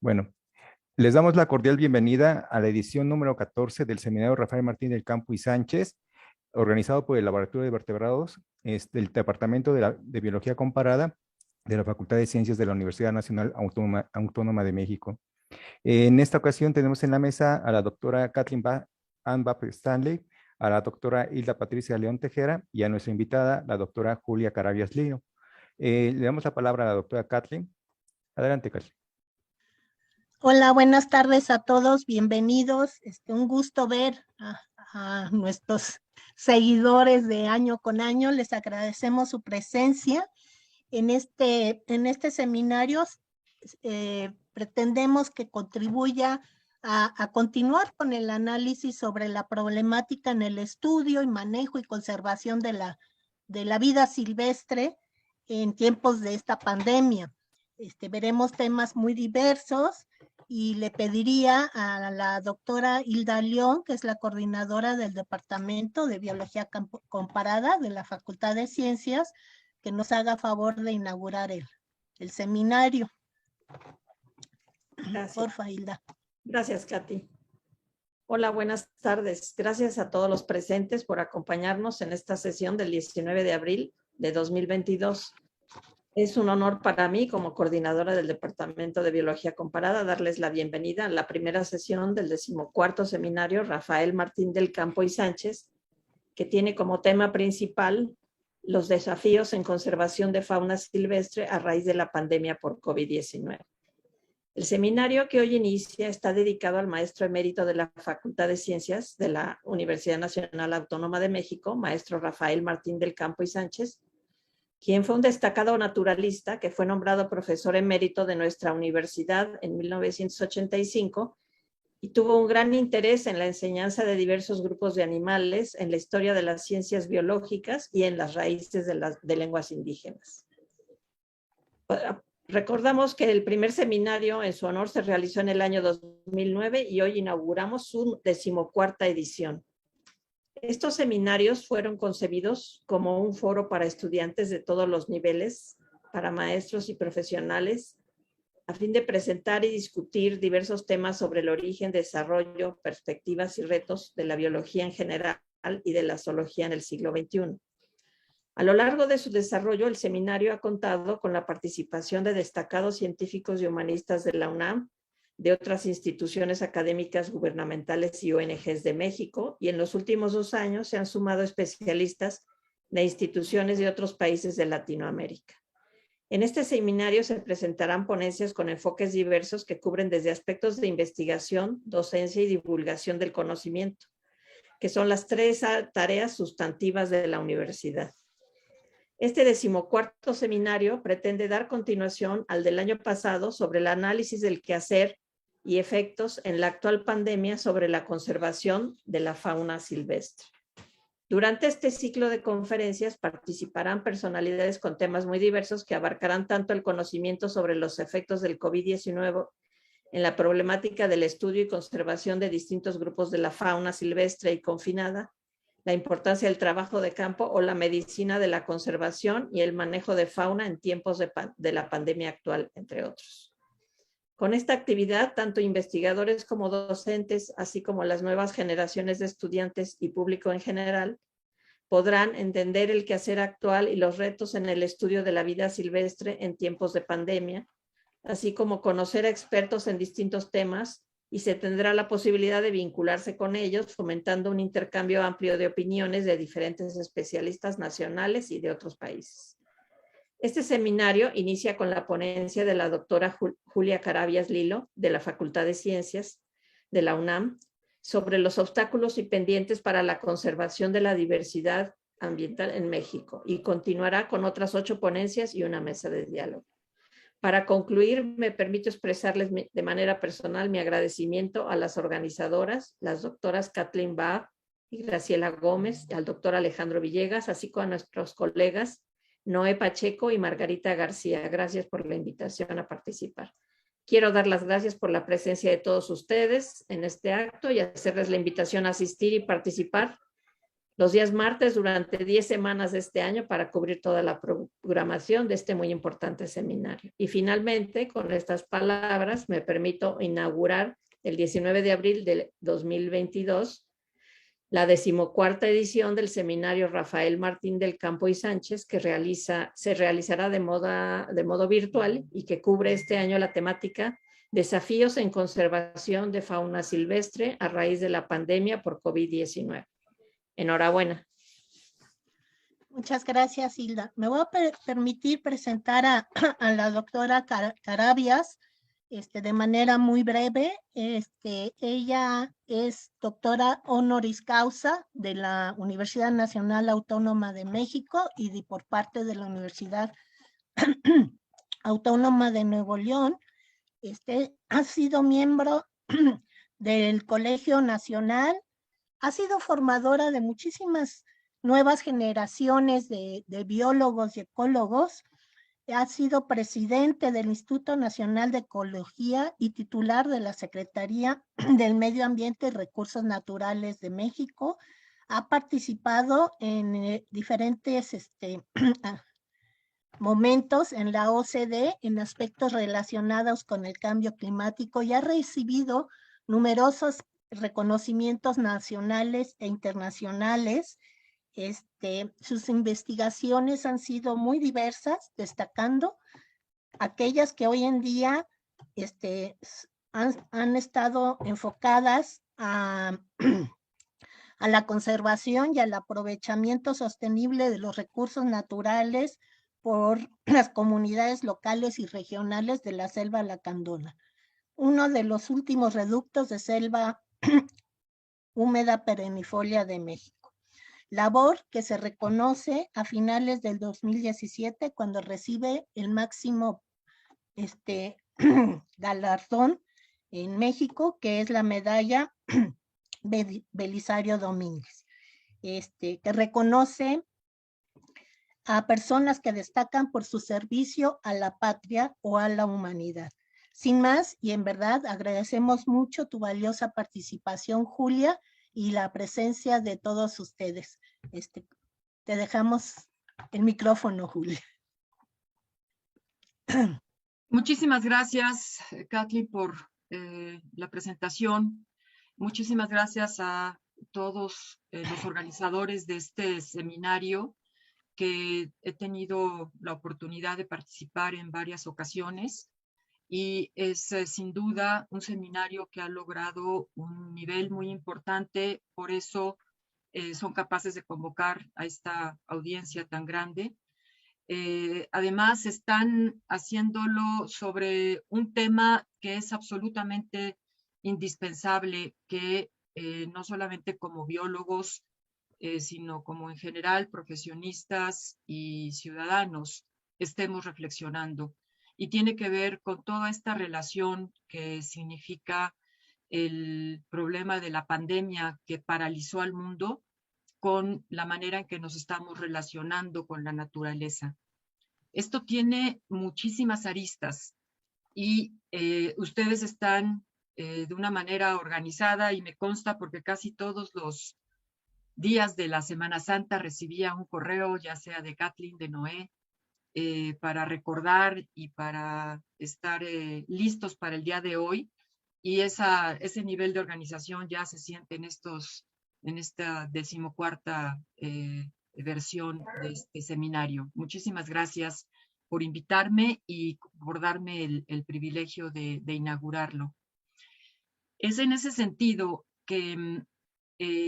Bueno, les damos la cordial bienvenida a la edición número 14 del seminario Rafael Martín del Campo y Sánchez, organizado por el Laboratorio de Vertebrados del Departamento de Biología Comparada de la Facultad de Ciencias de la Universidad Nacional Autónoma de México. En esta ocasión tenemos en la mesa a la doctora Kathleen Ann Stanley, a la doctora Hilda Patricia León Tejera y a nuestra invitada, la doctora Julia Carabias Lío. Le damos la palabra a la doctora Kathleen. Adelante, Kathleen. Hola, buenas tardes a todos, bienvenidos. Un gusto ver a nuestros seguidores de año con año. Les agradecemos su presencia en este seminario. Pretendemos que contribuya a continuar con el análisis sobre la problemática en el estudio y manejo y conservación de la vida silvestre en tiempos de esta pandemia. Veremos temas muy diversos y le pediría a la doctora Hilda León, que es la coordinadora del Departamento de Biología Comparada de la Facultad de Ciencias, que nos haga favor de inaugurar el seminario. Gracias. Porfa, Hilda. Gracias, Katy. Hola, buenas tardes. Gracias a todos los presentes por acompañarnos en esta sesión del 19 de abril de 2022. Es un honor para mí, como coordinadora del Departamento de Biología Comparada, darles la bienvenida a la primera sesión del 14º seminario Rafael Martín del Campo y Sánchez, que tiene como tema principal los desafíos en conservación de fauna silvestre a raíz de la pandemia por COVID-19. El seminario que hoy inicia está dedicado al maestro emérito de la Facultad de Ciencias de la Universidad Nacional Autónoma de México, maestro Rafael Martín del Campo y Sánchez, quien fue un destacado naturalista que fue nombrado profesor emérito de nuestra universidad en 1985 y tuvo un gran interés en la enseñanza de diversos grupos de animales, en la historia de las ciencias biológicas y en las raíces de lenguas indígenas. Recordamos que el primer seminario en su honor se realizó en el año 2009 y hoy inauguramos su 14ª edición. Estos seminarios fueron concebidos como un foro para estudiantes de todos los niveles, para maestros y profesionales, a fin de presentar y discutir diversos temas sobre el origen, desarrollo, perspectivas y retos de la biología en general y de la zoología en el siglo XXI. A lo largo de su desarrollo, el seminario ha contado con la participación de destacados científicos y humanistas de la UNAM, de otras instituciones académicas gubernamentales y ONGs de México, y en los últimos 2 años se han sumado especialistas de instituciones de otros países de Latinoamérica. En este seminario se presentarán ponencias con enfoques diversos que cubren desde aspectos de investigación, docencia y divulgación del conocimiento, que son las 3 tareas sustantivas de la universidad. Este 14º seminario pretende dar continuación al del año pasado sobre el análisis del quehacer y efectos en la actual pandemia sobre la conservación de la fauna silvestre. Durante este ciclo de conferencias participarán personalidades con temas muy diversos que abarcarán tanto el conocimiento sobre los efectos del COVID-19 en la problemática del estudio y conservación de distintos grupos de la fauna silvestre y confinada, la importancia del trabajo de campo o la medicina de la conservación y el manejo de fauna en tiempos de la pandemia actual, entre otros. Con esta actividad, tanto investigadores como docentes, así como las nuevas generaciones de estudiantes y público en general, podrán entender el quehacer actual y los retos en el estudio de la vida silvestre en tiempos de pandemia, así como conocer a expertos en distintos temas, y se tendrá la posibilidad de vincularse con ellos, fomentando un intercambio amplio de opiniones de diferentes especialistas nacionales y de otros países. Este seminario inicia con la ponencia de la doctora Julia Carabias Lío, de la Facultad de Ciencias de la UNAM, sobre los obstáculos y pendientes para la conservación de la diversidad ambiental en México, y continuará con otras 8 ponencias y una mesa de diálogo. Para concluir, me permito expresarles de manera personal mi agradecimiento a las organizadoras, las doctoras Kathleen Babb y Graciela Gómez, al doctor Alejandro Villegas, así como a nuestros colegas Noé Pacheco y Margarita García. Gracias por la invitación a participar. Quiero dar las gracias por la presencia de todos ustedes en este acto y hacerles la invitación a asistir y participar los días martes durante 10 semanas de este año para cubrir toda la programación de este muy importante seminario. Y finalmente, con estas palabras, me permito inaugurar el 19 de abril de 2022 la 14ª edición del seminario Rafael Martín del Campo y Sánchez, que se realizará de modo virtual y que cubre este año la temática Desafíos en conservación de fauna silvestre a raíz de la pandemia por COVID-19. Enhorabuena. Muchas gracias, Hilda. Me voy a permitir presentar a la doctora Carabias de manera muy breve. Ella es doctora honoris causa de la Universidad Nacional Autónoma de México y por parte de la Universidad Autónoma de Nuevo León. Ha sido miembro del Colegio Nacional, ha sido formadora de muchísimas nuevas generaciones de biólogos y ecólogos, ha sido presidente del Instituto Nacional de Ecología y titular de la Secretaría del Medio Ambiente y Recursos Naturales de México. Ha participado en diferentes momentos en la OCDE en aspectos relacionados con el cambio climático y ha recibido numerosos reconocimientos nacionales e internacionales. Sus investigaciones han sido muy diversas, destacando aquellas que hoy en día han estado enfocadas a la conservación y al aprovechamiento sostenible de los recursos naturales por las comunidades locales y regionales de la selva lacandona, uno de los últimos reductos de selva húmeda perennifolia de México. Labor que se reconoce a finales del 2017 cuando recibe el máximo galardón en México, que es la medalla Belisario Domínguez, que reconoce a personas que destacan por su servicio a la patria o a la humanidad. Sin más, y en verdad agradecemos mucho tu valiosa participación, Julia, y la presencia de todos ustedes. Te dejamos el micrófono, Julia. Muchísimas gracias, Kathleen, por la presentación. Muchísimas gracias a todos los organizadores de este seminario, que he tenido la oportunidad de participar en varias ocasiones, y es sin duda un seminario que ha logrado un nivel muy importante, por eso son capaces de convocar a esta audiencia tan grande. Además, están haciéndolo sobre un tema que es absolutamente indispensable, que no solamente como biólogos, sino como en general profesionistas y ciudadanos estemos reflexionando. Y tiene que ver con toda esta relación que significa el problema de la pandemia que paralizó al mundo con la manera en que nos estamos relacionando con la naturaleza. Esto tiene muchísimas aristas y ustedes están de una manera organizada, y me consta porque casi todos los días de la Semana Santa recibía un correo, ya sea de Kathleen, de Noé, para recordar y para estar listos para el día de hoy. Y ese nivel de organización ya se siente en esta 14ª versión de este seminario. Muchísimas gracias por invitarme y por darme el privilegio de inaugurarlo. Es en ese sentido que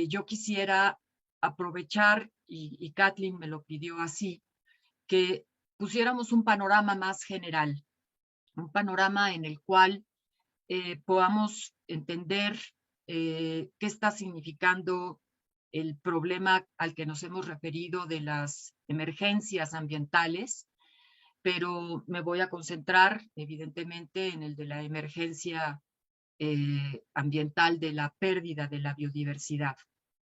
yo quisiera aprovechar, y Kathleen me lo pidió así, que pusiéramos un panorama más general, un panorama en el cual podamos entender qué está significando el problema al que nos hemos referido de las emergencias ambientales, pero me voy a concentrar evidentemente en el de la emergencia ambiental de la pérdida de la biodiversidad,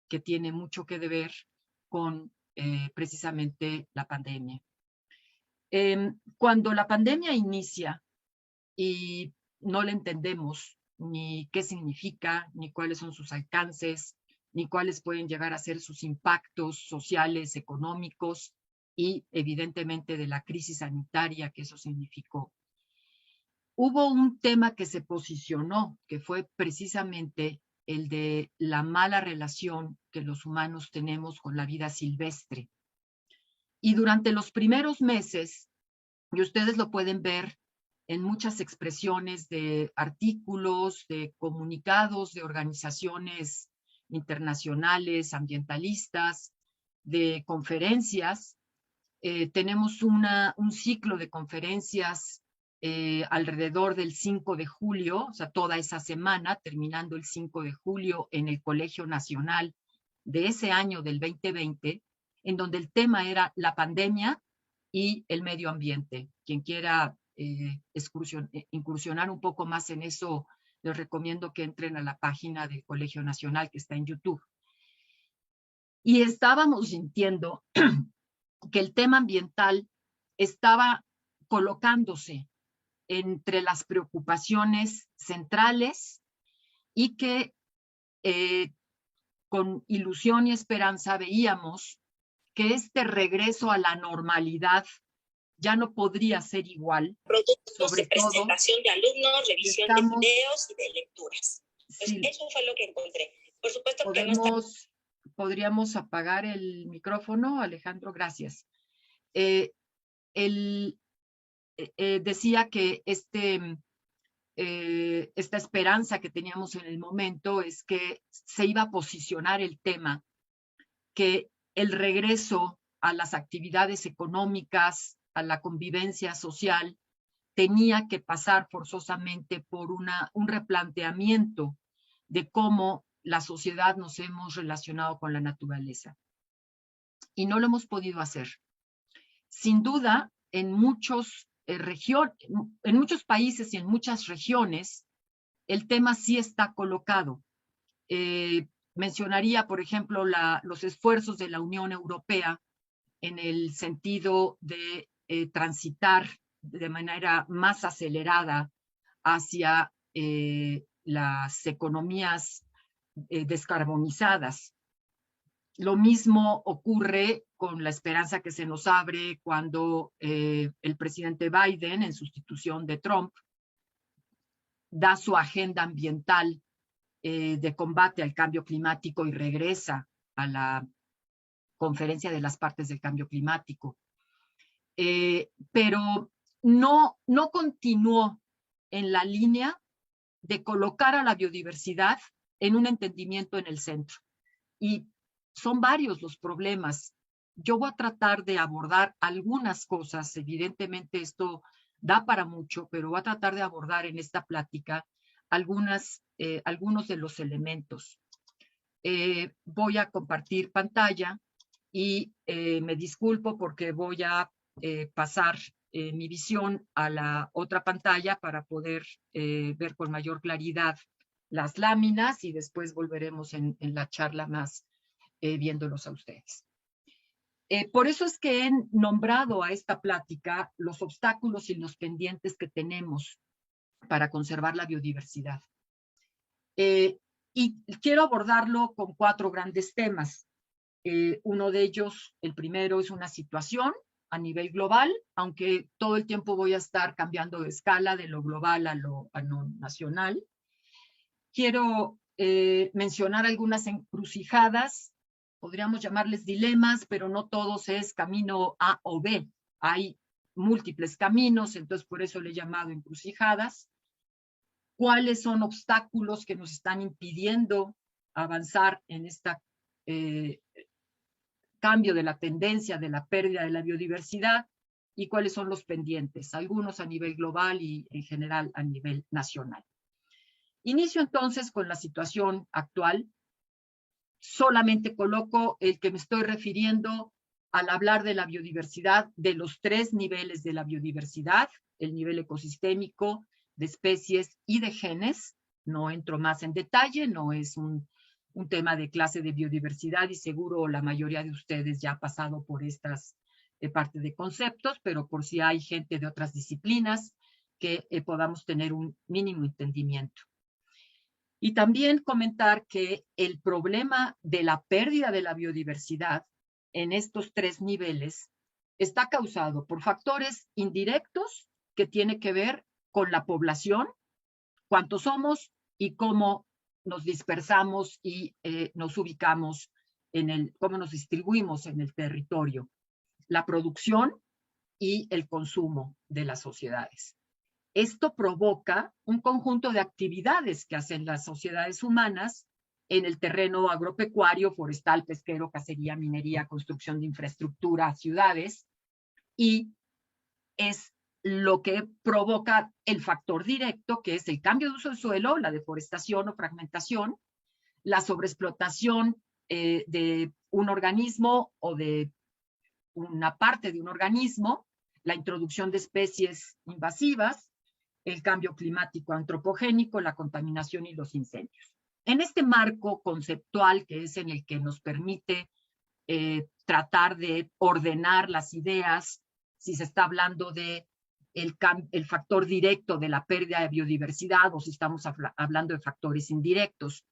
que tiene mucho que ver con precisamente la pandemia. Cuando la pandemia inicia y no la entendemos, ni qué significa, ni cuáles son sus alcances, ni cuáles pueden llegar a ser sus impactos sociales, económicos, y evidentemente de la crisis sanitaria que eso significó. Hubo un tema que se posicionó, que fue precisamente el de la mala relación que los humanos tenemos con la vida silvestre. Y durante los primeros meses, y ustedes lo pueden ver en muchas expresiones de artículos, de comunicados, de organizaciones internacionales, ambientalistas, de conferencias. Tenemos un ciclo de conferencias alrededor del 5 de julio, o sea, toda esa semana, terminando el 5 de julio en el Colegio Nacional de ese año del 2020, en donde el tema era la pandemia y el medio ambiente. Quien quiera incursionar un poco más en eso, les recomiendo que entren a la página del Colegio Nacional que está en YouTube. Y estábamos sintiendo que el tema ambiental estaba colocándose entre las preocupaciones centrales y que con ilusión y esperanza veíamos que este regreso a la normalidad ya no podría ser igual. Productos de presentación de alumnos, revisión de videos y de lecturas. Pues sí, eso fue lo que encontré. Por supuesto que no está... ¿Podríamos apagar el micrófono, Alejandro? Gracias. Decía que esta esperanza que teníamos en el momento es que se iba a posicionar el tema, que el regreso a las actividades económicas, a la convivencia social, tenía que pasar forzosamente por un replanteamiento de cómo la sociedad nos hemos relacionado con la naturaleza. Y no lo hemos podido hacer. Sin duda, en muchos países y en muchas regiones, el tema sí está colocado. Mencionaría, por ejemplo, los esfuerzos de la Unión Europea en el sentido de transitar de manera más acelerada hacia las economías descarbonizadas. Lo mismo ocurre con la esperanza que se nos abre cuando el presidente Biden, en sustitución de Trump, da su agenda ambiental de combate al cambio climático y regresa a la Conferencia de las Partes del Cambio Climático. Pero no continuó en la línea de colocar a la biodiversidad en un entendimiento en el centro. Y son varios los problemas. Yo voy a tratar de abordar algunas cosas. Evidentemente esto da para mucho, pero voy a tratar de abordar en esta plática algunos de los elementos. Voy a compartir pantalla y me disculpo porque voy a pasar mi visión a la otra pantalla para poder ver con mayor claridad las láminas y después volveremos en la charla más viéndolos a ustedes. Por eso es que he nombrado a esta plática los obstáculos y los pendientes que tenemos para conservar la biodiversidad. Y quiero abordarlo con 4 grandes temas. Uno de ellos, el primero, es una situación a nivel global, aunque todo el tiempo voy a estar cambiando de escala de lo global a lo nacional. Quiero mencionar algunas encrucijadas, podríamos llamarles dilemas, pero no todos es camino A o B. Hay múltiples caminos, entonces por eso le he llamado encrucijadas. ¿Cuáles son obstáculos que nos están impidiendo avanzar en este cambio de la tendencia de la pérdida de la biodiversidad? ¿Y cuáles son los pendientes? Algunos a nivel global y en general a nivel nacional. Inicio entonces con la situación actual. Solamente coloco el que me estoy refiriendo al hablar de la biodiversidad, de los 3 niveles de la biodiversidad, el nivel ecosistémico, de especies y de genes. No entro más en detalle, no es un tema de clase de biodiversidad y seguro la mayoría de ustedes ya ha pasado por estas parte de conceptos, pero por si hay gente de otras disciplinas que podamos tener un mínimo entendimiento. Y también comentar que el problema de la pérdida de la biodiversidad en estos 3 niveles está causado por factores indirectos que tienen que ver con la población, cuántos somos y cómo nos dispersamos y nos ubicamos cómo nos distribuimos en el territorio, la producción y el consumo de las sociedades. Esto provoca un conjunto de actividades que hacen las sociedades humanas en el terreno agropecuario, forestal, pesquero, cacería, minería, construcción de infraestructura, ciudades, y es lo que provoca el factor directo, que es el cambio de uso del suelo, la deforestación o fragmentación, la sobreexplotación de un organismo o de una parte de un organismo, la introducción de especies invasivas, el cambio climático antropogénico, la contaminación y los incendios. En este marco conceptual, que es en el que nos permite tratar de ordenar las ideas, si se está hablando de el factor directo de la pérdida de biodiversidad o si estamos hablando de factores indirectos.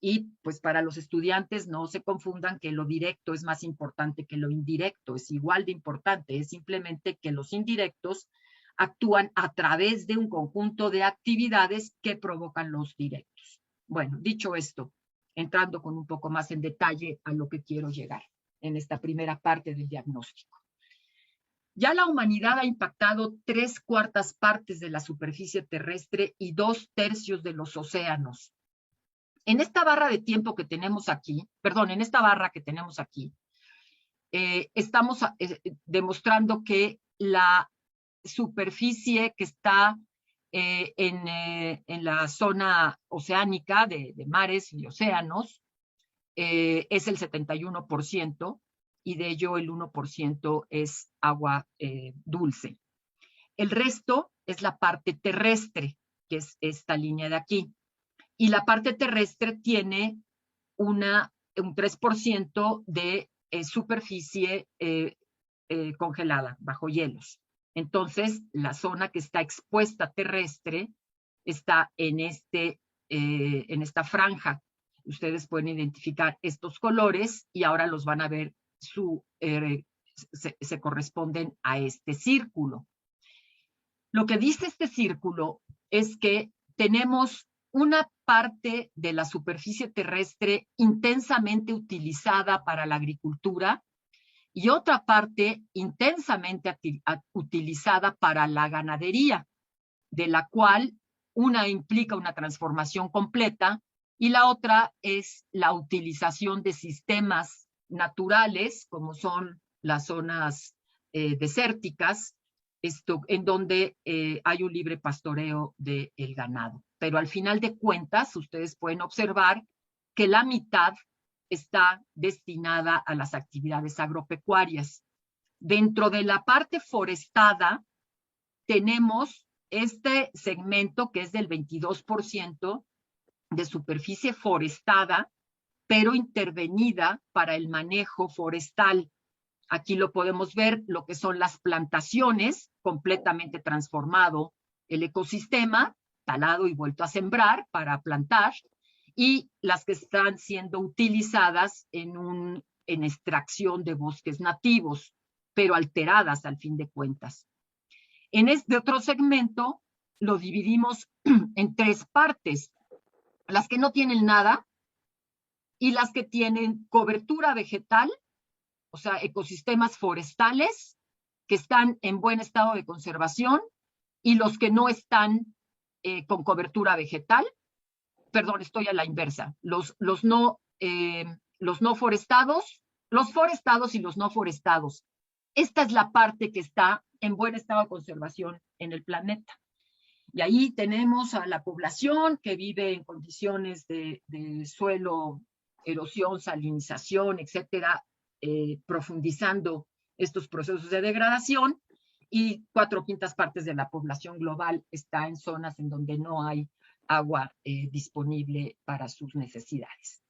Y pues para los estudiantes no se confundan que lo directo es más importante que lo indirecto, es igual de importante, es simplemente que los indirectos actúan a través de un conjunto de actividades que provocan los directos. Bueno, dicho esto, entrando con un poco más en detalle a lo que quiero llegar en esta primera parte del diagnóstico. Ya la humanidad ha impactado 3/4 partes de la superficie terrestre y 2/3 de los océanos. En esta barra de tiempo que tenemos aquí, perdón, en esta barra que tenemos aquí, estamos demostrando que la superficie que está en la zona oceánica de mares y océanos es el 71%, y de ello el 1% es agua dulce. El resto es la parte terrestre, que es esta línea de aquí. Y la parte terrestre tiene un 3% de superficie congelada, bajo hielos. Entonces, la zona que está expuesta terrestre está en esta franja. Ustedes pueden identificar estos colores y ahora los van a ver, se corresponden a este círculo. Lo que dice este círculo es que tenemos una parte de la superficie terrestre intensamente utilizada para la agricultura y otra parte intensamente utilizada para la ganadería, de la cual una implica una transformación completa y la otra es la utilización de sistemas naturales, como son las zonas desérticas, en donde hay un libre pastoreo del ganado. Pero al final de cuentas, ustedes pueden observar que la mitad está destinada a las actividades agropecuarias. Dentro de la parte forestada, tenemos este segmento que es del 22% de superficie forestada, pero intervenida para el manejo forestal. Aquí lo podemos ver, lo que son las plantaciones, completamente transformado el ecosistema, talado y vuelto a sembrar para plantar, y las que están siendo utilizadas en extracción de bosques nativos, pero alteradas al fin de cuentas. En este otro segmento lo dividimos en 3 partes, las que no tienen nada y las que tienen cobertura vegetal, o sea, ecosistemas forestales que están en buen estado de conservación, y los que no están con cobertura vegetal. Perdón, estoy a la inversa. Los no forestados, los forestados y los no forestados. Esta es la parte que está en buen estado de conservación en el planeta. Y ahí tenemos a la población que vive en condiciones de suelo, erosión, salinización, etcétera, profundizando estos procesos de degradación, y 4/5 partes de la población global está en zonas en donde no hay agua disponible para sus necesidades.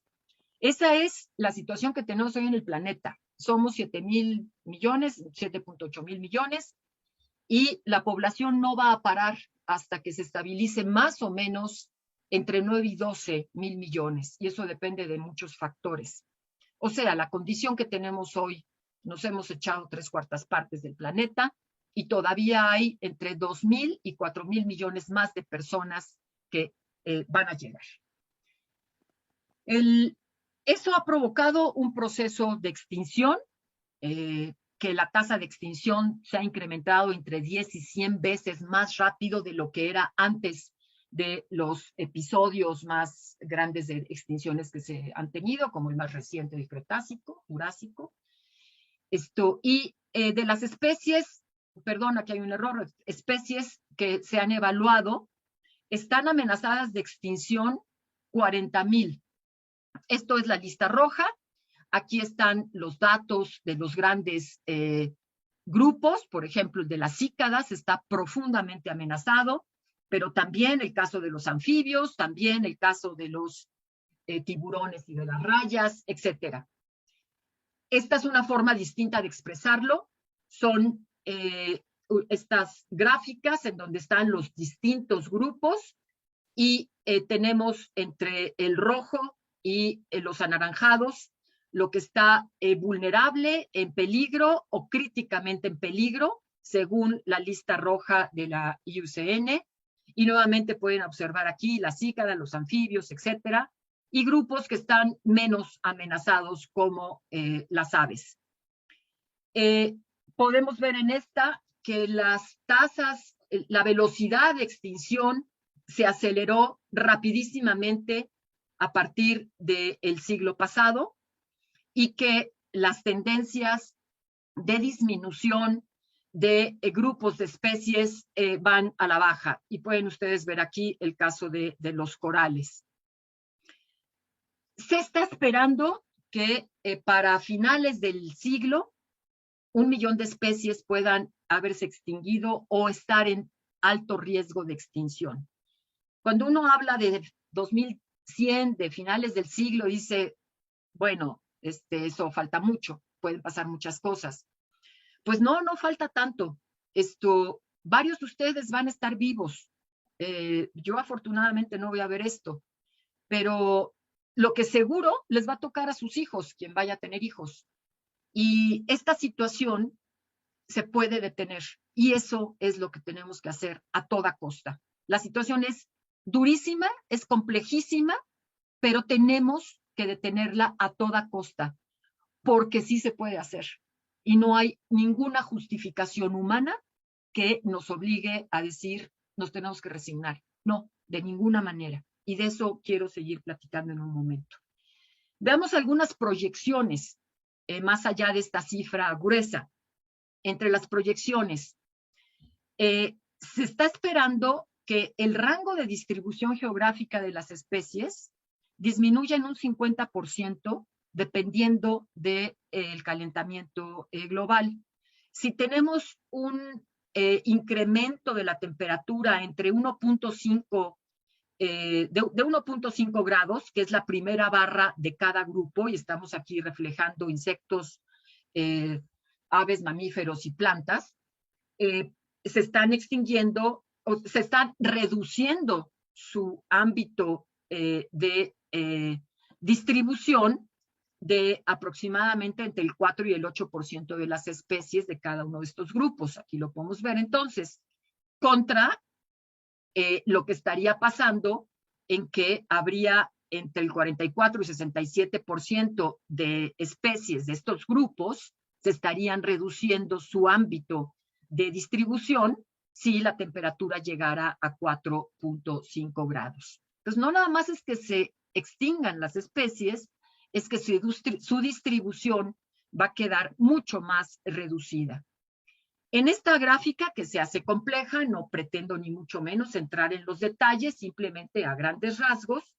Esa es la situación que tenemos hoy en el planeta. Somos 7.000 millones, 7.8 mil millones, y la población no va a parar hasta que se estabilice más o menos entre 9 y 12 mil millones, y eso depende de muchos factores. O sea, la condición que tenemos hoy nos hemos echado 3/4 partes del planeta y todavía hay entre 2.000 y 4.000 millones más de personas que van a llegar. Eso ha provocado un proceso de extinción, que la tasa de extinción se ha incrementado entre 10 y 100 veces más rápido de lo que era antes de los episodios más grandes de extinciones que se han tenido, como el más reciente del Cretácico, Jurásico. Y de las especies, perdón, aquí hay un error, especies que se han evaluado, están amenazadas de extinción 40.000. Esto es la lista roja. Aquí están los datos de los grandes grupos, por ejemplo, el de las cícadas está profundamente amenazado, pero también el caso de los anfibios, también el caso de los tiburones y de las rayas, etcétera. Esta es una forma distinta de expresarlo. Son estas gráficas en donde están los distintos grupos y tenemos entre el rojo y los anaranjados lo que está vulnerable, en peligro o críticamente en peligro, según la lista roja de la IUCN. Y nuevamente pueden observar aquí la cícada, los anfibios, etcétera, y grupos que están menos amenazados como las aves. Podemos ver en esta que las tasas, la velocidad de extinción se aceleró rapidísimamente a partir del siglo pasado y que las tendencias de disminución de grupos de especies van a la baja. Y pueden ustedes ver aquí el caso de los corales. Se está esperando que para finales del siglo 1 millón de especies puedan haberse extinguido o estar en alto riesgo de extinción. Cuando uno habla de 2100, de finales del siglo, dice, bueno, eso falta mucho, pueden pasar muchas cosas. Pues no falta tanto. Varios de ustedes van a estar vivos. Yo afortunadamente no voy a ver esto, pero lo que seguro les va a tocar a sus hijos, quien vaya a tener hijos. Y esta situación se puede detener y eso es lo que tenemos que hacer a toda costa. La situación es durísima, es complejísima, pero tenemos que detenerla a toda costa, porque sí se puede hacer. Y no hay ninguna justificación humana que nos obligue a decir, nos tenemos que resignar. No, de ninguna manera. Y de eso quiero seguir platicando en un momento. Veamos algunas proyecciones, más allá de esta cifra gruesa. Entre las proyecciones, se está esperando que el rango de distribución geográfica de las especies disminuya en un 50% dependiendo del calentamiento global. Si tenemos un incremento de la temperatura entre 1.5 de 1.5 grados, que es la primera barra de cada grupo, y estamos aquí reflejando insectos, aves, mamíferos y plantas, se están extinguiendo o se están reduciendo su ámbito de distribución de aproximadamente entre el 4 y el 8% de las especies de cada uno de estos grupos. Aquí lo podemos ver entonces, contra lo que estaría pasando en que habría entre el 44 y 67% de especies de estos grupos se estarían reduciendo su ámbito de distribución si la temperatura llegara a 4.5 grados. Entonces, no nada más es que se extingan las especies, es que su distribución va a quedar mucho más reducida. En esta gráfica, que se hace compleja, no pretendo ni mucho menos entrar en los detalles, simplemente a grandes rasgos,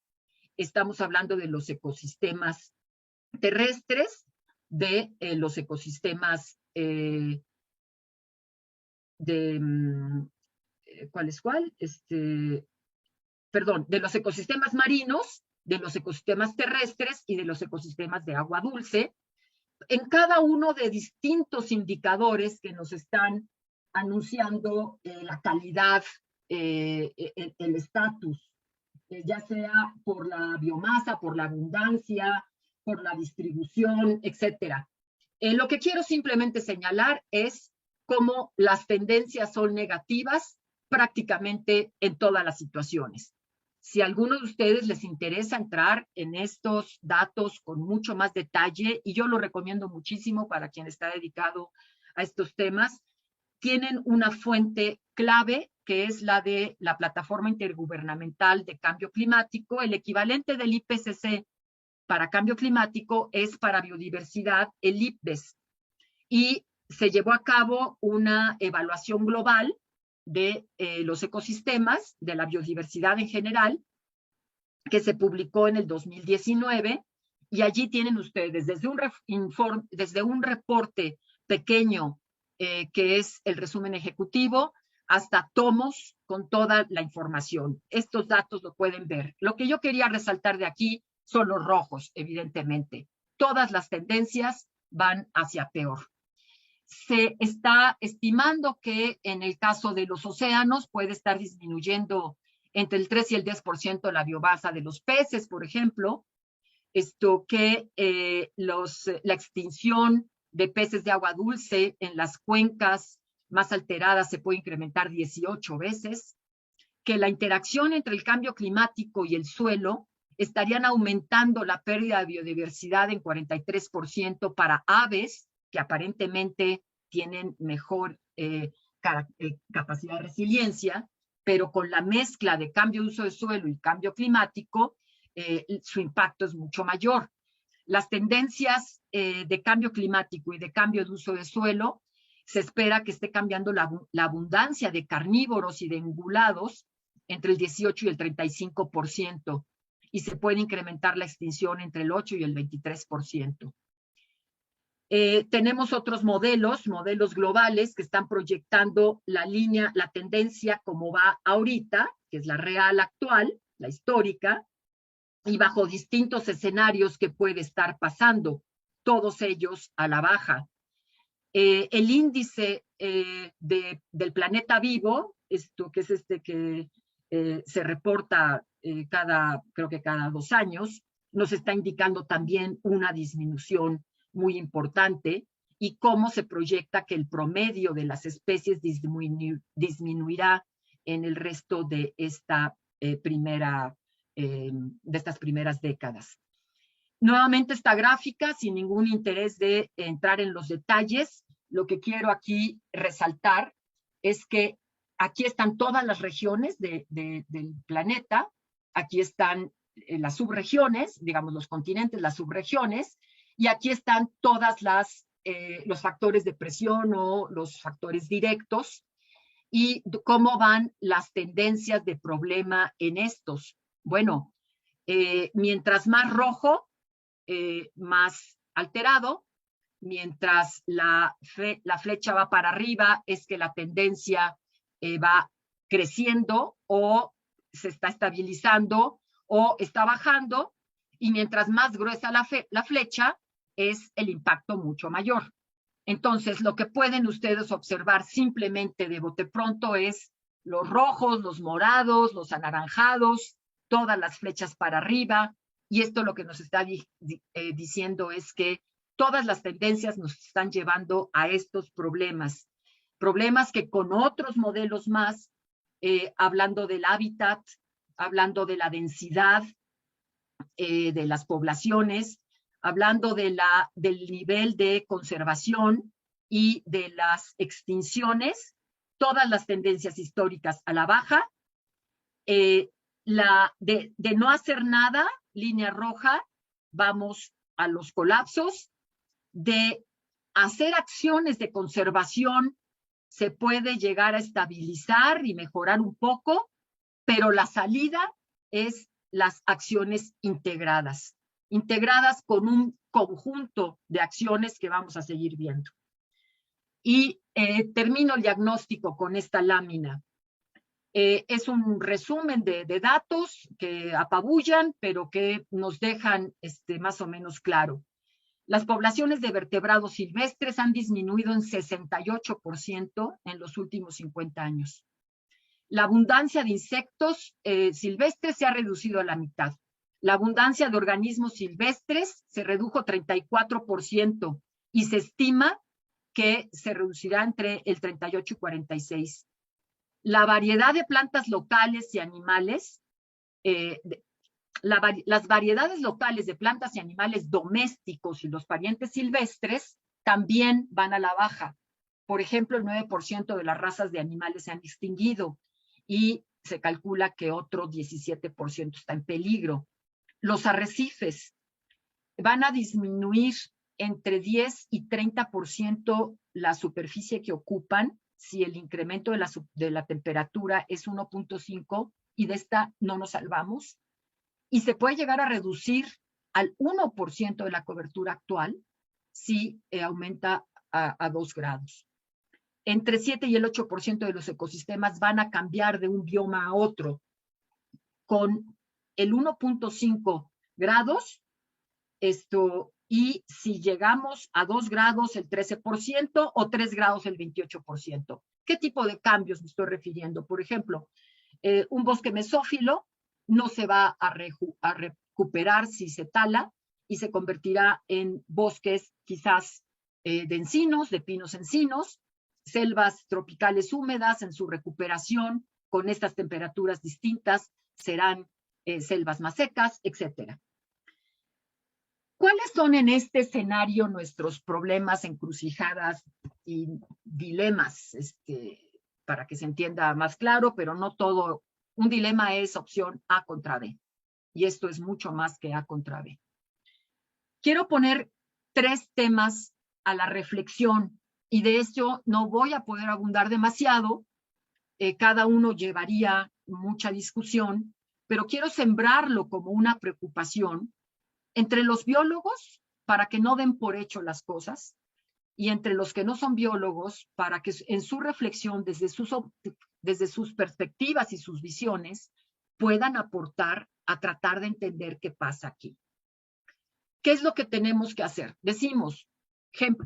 estamos hablando de los ecosistemas terrestres, de los ecosistemas ¿cuál es cuál? Perdón, de los ecosistemas marinos, de los ecosistemas terrestres y de los ecosistemas de agua dulce, en cada uno de distintos indicadores que nos están anunciando la calidad, el estatus, ya sea por la biomasa, por la abundancia, por la distribución, etcétera. Lo que quiero simplemente señalar es cómo las tendencias son negativas prácticamente en todas las situaciones. Si a alguno de ustedes les interesa entrar en estos datos con mucho más detalle, y yo lo recomiendo muchísimo para quien está dedicado a estos temas, tienen una fuente clave que es la de la Plataforma Intergubernamental de Cambio Climático. El equivalente del IPCC para cambio climático es para biodiversidad el IPBES. Y se llevó a cabo una evaluación global de los ecosistemas, de la biodiversidad en general, que se publicó en el 2019, y allí tienen ustedes desde un reporte pequeño, que es el resumen ejecutivo, hasta tomos con toda la información. Estos datos lo pueden ver. Lo que yo quería resaltar de aquí son los rojos, evidentemente. Todas las tendencias van hacia peor. Se está estimando que en el caso de los océanos puede estar disminuyendo entre el 3 y el 10% la biomasa de los peces, por ejemplo. Esto que la extinción de peces de agua dulce en las cuencas más alteradas se puede incrementar 18 veces, que la interacción entre el cambio climático y el suelo estarían aumentando la pérdida de biodiversidad en 43% para aves, que aparentemente tienen mejor capacidad de resiliencia, pero con la mezcla de cambio de uso de suelo y cambio climático, su impacto es mucho mayor. Las tendencias de cambio climático y de cambio de uso de suelo, se espera que esté cambiando la abundancia de carnívoros y de ungulados entre el 18 y el 35%, y se puede incrementar la extinción entre el 8 y el 23%. Tenemos otros modelos globales que están proyectando la tendencia como va ahorita, que es la real actual, la histórica, y bajo distintos escenarios que puede estar pasando, todos ellos a la baja. El índice del planeta vivo, esto que es que se reporta creo que cada 2 años, nos está indicando también una disminución muy importante, y cómo se proyecta que el promedio de las especies disminuirá en el resto de estas primeras décadas. Nuevamente esta gráfica, sin ningún interés de entrar en los detalles, lo que quiero aquí resaltar es que aquí están todas las regiones del planeta, aquí están las subregiones, digamos los continentes, las subregiones, y aquí están todas los factores de presión o los factores directos, y cómo van las tendencias de problema en estos. Bueno, mientras más rojo, más alterado. Mientras la flecha va para arriba, es que la tendencia va creciendo o se está estabilizando o está bajando, y mientras más gruesa la flecha, es el impacto mucho mayor. Entonces, lo que pueden ustedes observar simplemente de bote pronto es los rojos, los morados, los anaranjados, todas las flechas para arriba, y esto lo que nos está diciendo es que todas las tendencias nos están llevando a estos problemas que con otros modelos más, hablando del hábitat, hablando de la densidad de las poblaciones, hablando del nivel de conservación y de las extinciones, todas las tendencias históricas a la baja, de no hacer nada, línea roja, vamos a los colapsos. De hacer acciones de conservación, se puede llegar a estabilizar y mejorar un poco, pero la salida es las acciones integradas con un conjunto de acciones que vamos a seguir viendo. Y termino el diagnóstico con esta lámina. Es un resumen de datos que apabullan, pero que nos dejan más o menos claro. Las poblaciones de vertebrados silvestres han disminuido en 68% en los últimos 50 años. La abundancia de insectos silvestres se ha reducido a la mitad. La abundancia de organismos silvestres se redujo 34% y se estima que se reducirá entre el 38 y 46. La variedad de plantas locales y animales, las variedades locales de plantas y animales domésticos y los parientes silvestres también van a la baja. Por ejemplo, el 9% de las razas de animales se han extinguido y se calcula que otro 17% está en peligro. Los arrecifes van a disminuir entre 10 y 30% la superficie que ocupan si el incremento de la temperatura es 1.5 y de esta no nos salvamos. Y se puede llegar a reducir al 1% de la cobertura actual si aumenta a 2 grados. Entre 7 y el 8% de los ecosistemas van a cambiar de un bioma a otro. Con el 1.5 grados, y si llegamos a 2 grados el 13% o 3 grados el 28%. ¿Qué tipo de cambios me estoy refiriendo? Por ejemplo, un bosque mesófilo no se va a recuperar si se tala y se convertirá en bosques quizás de encinos, de pinos encinos, selvas tropicales húmedas en su recuperación con estas temperaturas distintas serán selvas más secas, etcétera. ¿Cuáles son en este escenario nuestros problemas, encrucijadas y dilemas? Para que se entienda más claro, pero no todo. Un dilema es opción A contra B. Y esto es mucho más que A contra B. Quiero poner 3 temas a la reflexión y de esto no voy a poder abundar demasiado. Cada uno llevaría mucha discusión, pero quiero sembrarlo como una preocupación entre los biólogos para que no den por hecho las cosas y entre los que no son biólogos para que en su reflexión desde sus perspectivas y sus visiones puedan aportar a tratar de entender qué pasa aquí. ¿Qué es lo que tenemos que hacer? Decimos,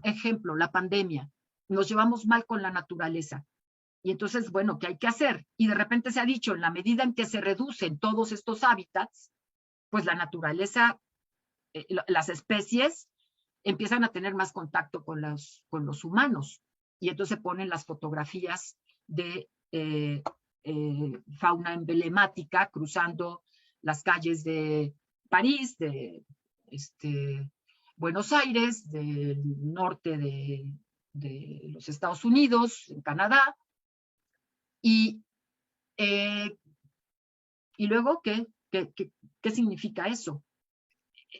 ejemplo, la pandemia, nos llevamos mal con la naturaleza. Y entonces, bueno, ¿qué hay que hacer? Y de repente se ha dicho, en la medida en que se reducen todos estos hábitats, pues la naturaleza, las especies empiezan a tener más contacto con los humanos. Y entonces se ponen las fotografías de fauna emblemática cruzando las calles de París, de Buenos Aires, del norte de los Estados Unidos, en Canadá. Y luego, ¿qué significa eso?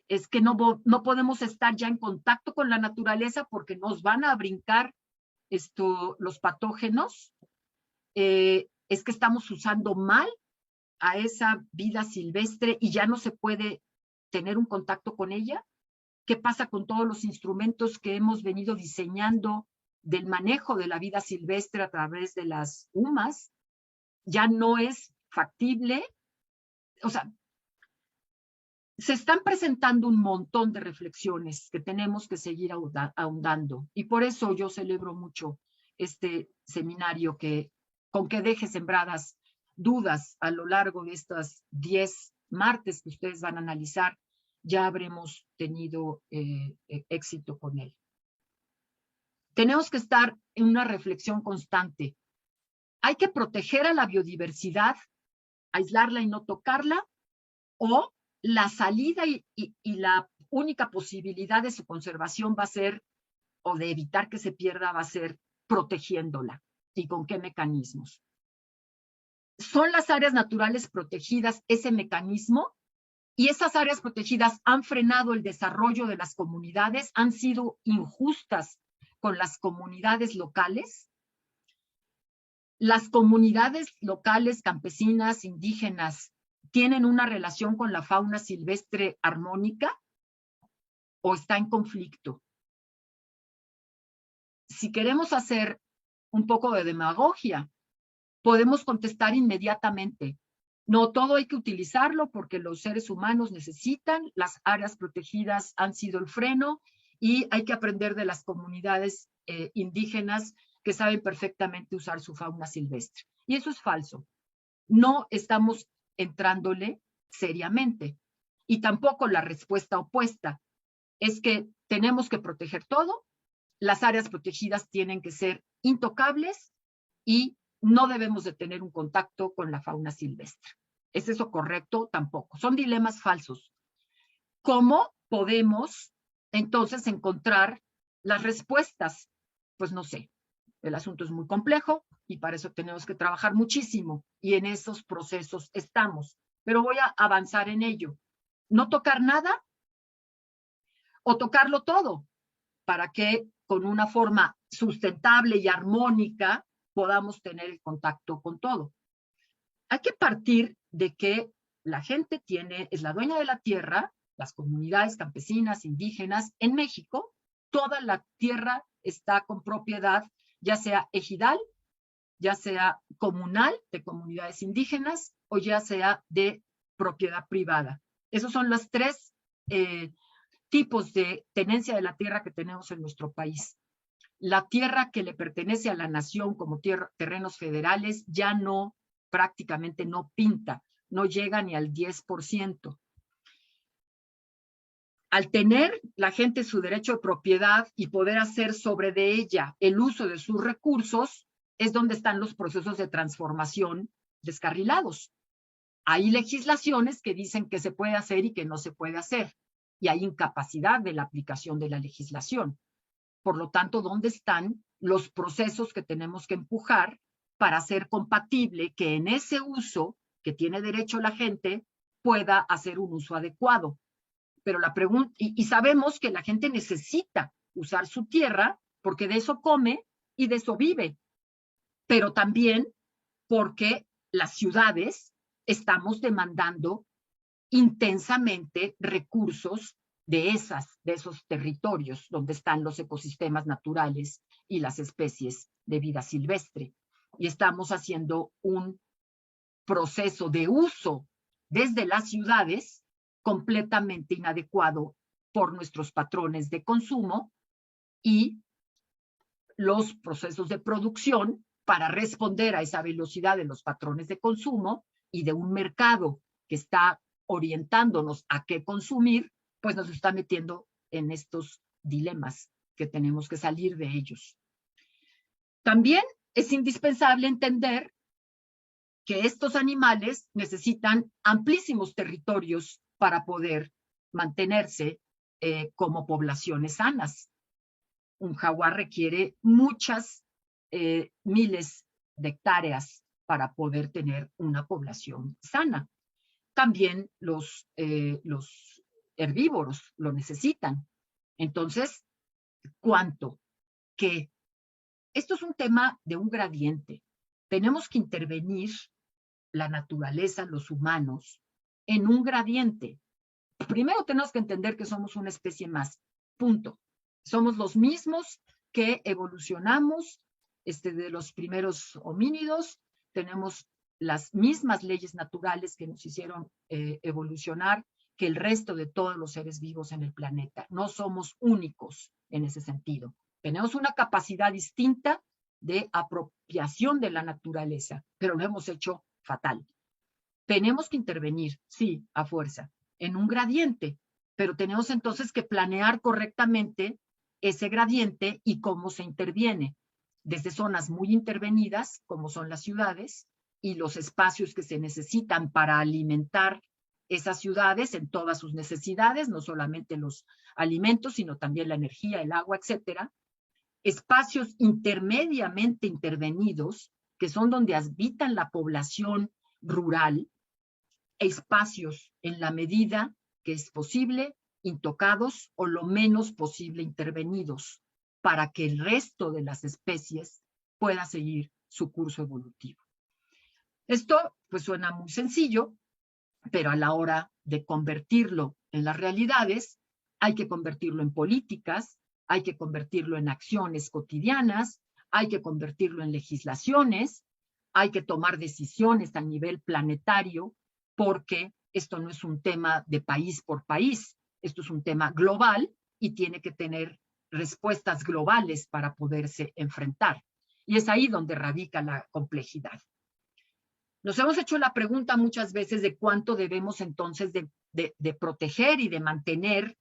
Es que no podemos estar ya en contacto con la naturaleza porque nos van a brincar los patógenos. Es que estamos usando mal a esa vida silvestre y ya no se puede tener un contacto con ella. ¿Qué pasa con todos los instrumentos que hemos venido diseñando del manejo de la vida silvestre a través de las UMAS? Ya no es factible. O sea, se están presentando un montón de reflexiones que tenemos que seguir ahondando. Y por eso yo celebro mucho este seminario con que deje sembradas dudas a lo largo de estas 10 martes que ustedes van a analizar. Ya habremos tenido éxito con él. Tenemos que estar en una reflexión constante. ¿Hay que proteger a la biodiversidad, aislarla y no tocarla? ¿O la salida y la única posibilidad de su conservación va a ser, o de evitar que se pierda, va a ser protegiéndola? ¿Y con qué mecanismos? ¿Son las áreas naturales protegidas ese mecanismo? ¿Y esas áreas protegidas han frenado el desarrollo de las comunidades? ¿Han sido injustas con las comunidades locales? ¿Las comunidades locales, campesinas, indígenas, tienen una relación con la fauna silvestre armónica o está en conflicto? Si queremos hacer un poco de demagogia, podemos contestar inmediatamente. No todo hay que utilizarlo porque los seres humanos necesitan, las áreas protegidas han sido el freno y hay que aprender de las comunidades indígenas que saben perfectamente usar su fauna silvestre. Y eso es falso. No estamos entrándole seriamente. Y tampoco la respuesta opuesta es que tenemos que proteger todo las áreas protegidas tienen que ser intocables y no debemos de tener un contacto con la fauna silvestre. ¿Es eso correcto? Tampoco. Son dilemas falsos. ¿Cómo podemos entonces encontrar las respuestas? Pues no sé. El asunto es muy complejo y para eso tenemos que trabajar muchísimo y en esos procesos estamos. Pero voy a avanzar en ello. No tocar nada o tocarlo todo para que con una forma sustentable y armónica podamos tener el contacto con todo. Hay que partir de que la gente es la dueña de la tierra, las comunidades campesinas, indígenas, en México, toda la tierra está con propiedad, ya sea ejidal, ya sea comunal, de comunidades indígenas, o ya sea de propiedad privada. Esos son los tres tipos de tenencia de la tierra que tenemos en nuestro país. La tierra que le pertenece a la nación como terrenos federales ya no, prácticamente no pinta, no llega ni al 10%. Al tener la gente su derecho de propiedad y poder hacer sobre de ella el uso de sus recursos, es donde están los procesos de transformación descarrilados. Hay legislaciones que dicen que se puede hacer y que no se puede hacer, y hay incapacidad de la aplicación de la legislación. Por lo tanto, ¿dónde están los procesos que tenemos que empujar para hacer compatible que en ese uso que tiene derecho la gente pueda hacer un uso adecuado? Pero la pregunta, y sabemos que la gente necesita usar su tierra porque de eso come y de eso vive, pero también porque las ciudades estamos demandando intensamente recursos de esos territorios donde están los ecosistemas naturales y las especies de vida silvestre. Y estamos haciendo un proceso de uso desde las ciudades completamente inadecuado por nuestros patrones de consumo y los procesos de producción para responder a esa velocidad de los patrones de consumo y de un mercado que está orientándonos a qué consumir, pues nos está metiendo en estos dilemas que tenemos que salir de ellos. También es indispensable entender que estos animales necesitan amplísimos territorios para poder mantenerse como poblaciones sanas. Un jaguar requiere muchas miles de hectáreas para poder tener una población sana. También los herbívoros lo necesitan. Entonces, ¿cuánto? ¿Qué? Esto es un tema de un gradiente. Tenemos que intervenir la naturaleza, los humanos, en un gradiente. Primero tenemos que entender que somos una especie más. Punto. Somos los mismos que evolucionamos de los primeros homínidos. Tenemos las mismas leyes naturales que nos hicieron evolucionar que el resto de todos los seres vivos en el planeta. No somos únicos en ese sentido. Tenemos una capacidad distinta de apropiación de la naturaleza, pero lo hemos hecho fatal. Tenemos que intervenir, sí, a fuerza, en un gradiente, pero tenemos entonces que planear correctamente ese gradiente y cómo se interviene, desde zonas muy intervenidas, como son las ciudades, y los espacios que se necesitan para alimentar esas ciudades en todas sus necesidades, no solamente los alimentos, sino también la energía, el agua, etcétera. Espacios intermediamente intervenidos, que son donde habitan la población rural, espacios en la medida que es posible, intocados o lo menos posible intervenidos, para que el resto de las especies pueda seguir su curso evolutivo. Esto pues suena muy sencillo, pero a la hora de convertirlo en las realidades, hay que convertirlo en políticas, hay que convertirlo en acciones cotidianas, hay que convertirlo en legislaciones, hay que tomar decisiones a nivel planetario, porque esto no es un tema de país por país, esto es un tema global y tiene que tener respuestas globales para poderse enfrentar. Y es ahí donde radica la complejidad. Nos hemos hecho la pregunta muchas veces de cuánto debemos entonces de proteger y de mantener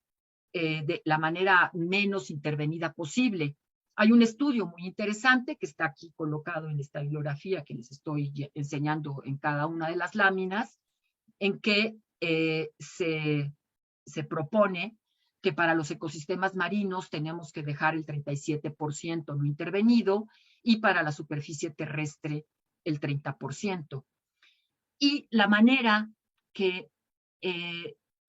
de la manera menos intervenida posible. Hay un estudio muy interesante que está aquí colocado en esta bibliografía que les estoy enseñando en cada una de las láminas, en que se propone que para los ecosistemas marinos tenemos que dejar el 37% no intervenido y para la superficie terrestre el 30%. Y la manera que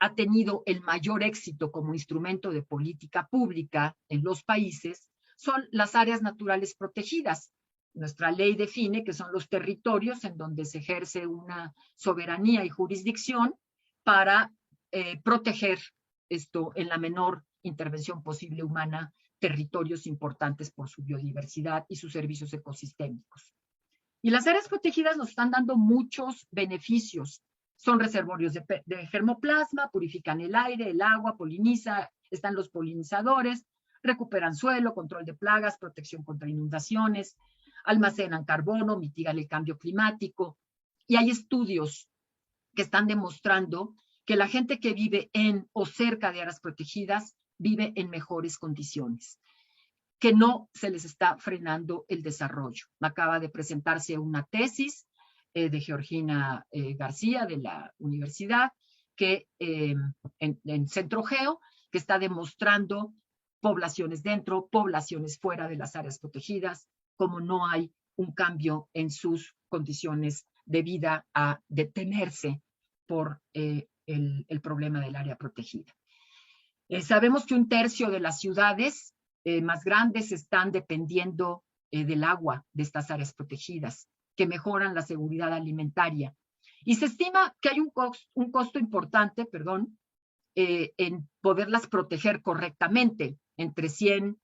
ha tenido el mayor éxito como instrumento de política pública en los países son las áreas naturales protegidas. Nuestra ley define que son los territorios en donde se ejerce una soberanía y jurisdicción para proteger esto en la menor intervención posible humana, territorios importantes por su biodiversidad y sus servicios ecosistémicos. Y las áreas protegidas nos están dando muchos beneficios. Son reservorios de germoplasma, purifican el aire, el agua, están los polinizadores, recuperan suelo, control de plagas, protección contra inundaciones, almacenan carbono, mitigan el cambio climático. Y hay estudios que están demostrando que la gente que vive en o cerca de áreas protegidas vive en mejores condiciones, que no se les está frenando el desarrollo. Acaba de presentarse una tesis de Georgina García de la universidad que en Centrogeo, que está demostrando poblaciones dentro, poblaciones fuera de las áreas protegidas, como no hay un cambio en sus condiciones de vida a detenerse por el problema del área protegida. Sabemos que 1/3 de las ciudades más grandes están dependiendo del agua de estas áreas protegidas, que mejoran la seguridad alimentaria. Y se estima que hay un costo importante, en poderlas proteger correctamente, entre 100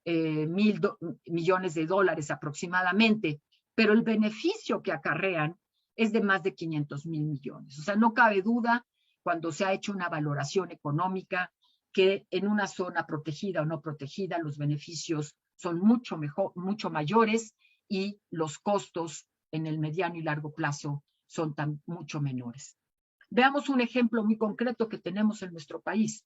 mil millones de dólares aproximadamente, pero el beneficio que acarrean es de más de 500 mil millones. O sea, no cabe duda cuando se ha hecho una valoración económica que en una zona protegida o no protegida los beneficios son mucho mayores y los costos en el mediano y largo plazo son mucho menores. Veamos un ejemplo muy concreto que tenemos en nuestro país.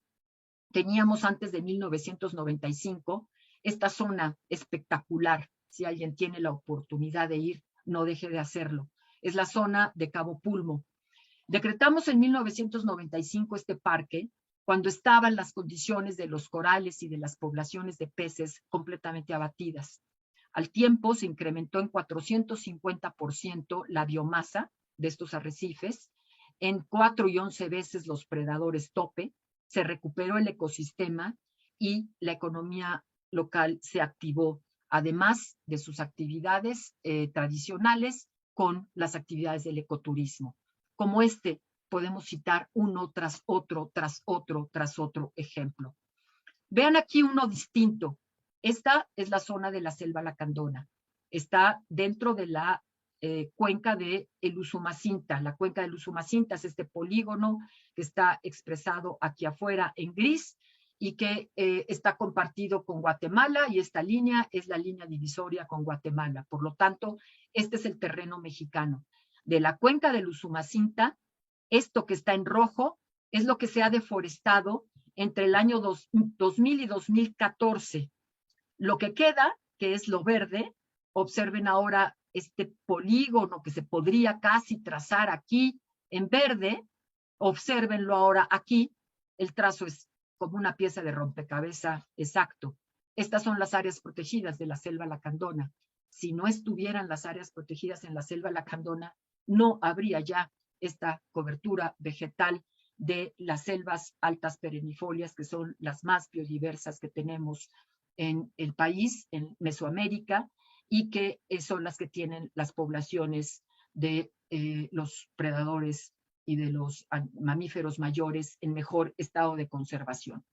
Teníamos antes de 1995 esta zona espectacular. Si alguien tiene la oportunidad de ir, no deje de hacerlo. Es la zona de Cabo Pulmo. Decretamos en 1995 este parque cuando estaban las condiciones de los corales y de las poblaciones de peces completamente abatidas. Al tiempo se incrementó en 450% la biomasa de estos arrecifes, en 4 y 11 veces los predadores tope, se recuperó el ecosistema y la economía local se activó, además de sus actividades tradicionales con las actividades del ecoturismo. Como podemos citar uno tras otro, tras otro, tras otro ejemplo. Vean aquí uno distinto. Esta es la zona de la selva lacandona. Está dentro de la cuenca de el Usumacinta. La cuenca del Usumacinta es este polígono que está expresado aquí afuera en gris y que está compartido con Guatemala, y esta línea es la línea divisoria con Guatemala. Por lo tanto, este es el terreno mexicano. De la cuenca del Usumacinta, esto que está en rojo es lo que se ha deforestado entre el año 2000 y 2014. Lo que queda, que es lo verde, observen ahora este polígono que se podría casi trazar aquí en verde, obsérvenlo ahora aquí, el trazo es como una pieza de rompecabezas exacto. Estas son las áreas protegidas de la selva lacandona. Si no estuvieran las áreas protegidas en la selva lacandona, no habría ya esta cobertura vegetal de las selvas altas perennifolias, que son las más biodiversas que tenemos en el país, en Mesoamérica, y que son las que tienen las poblaciones de los predadores y de los mamíferos mayores en mejor estado de conservación.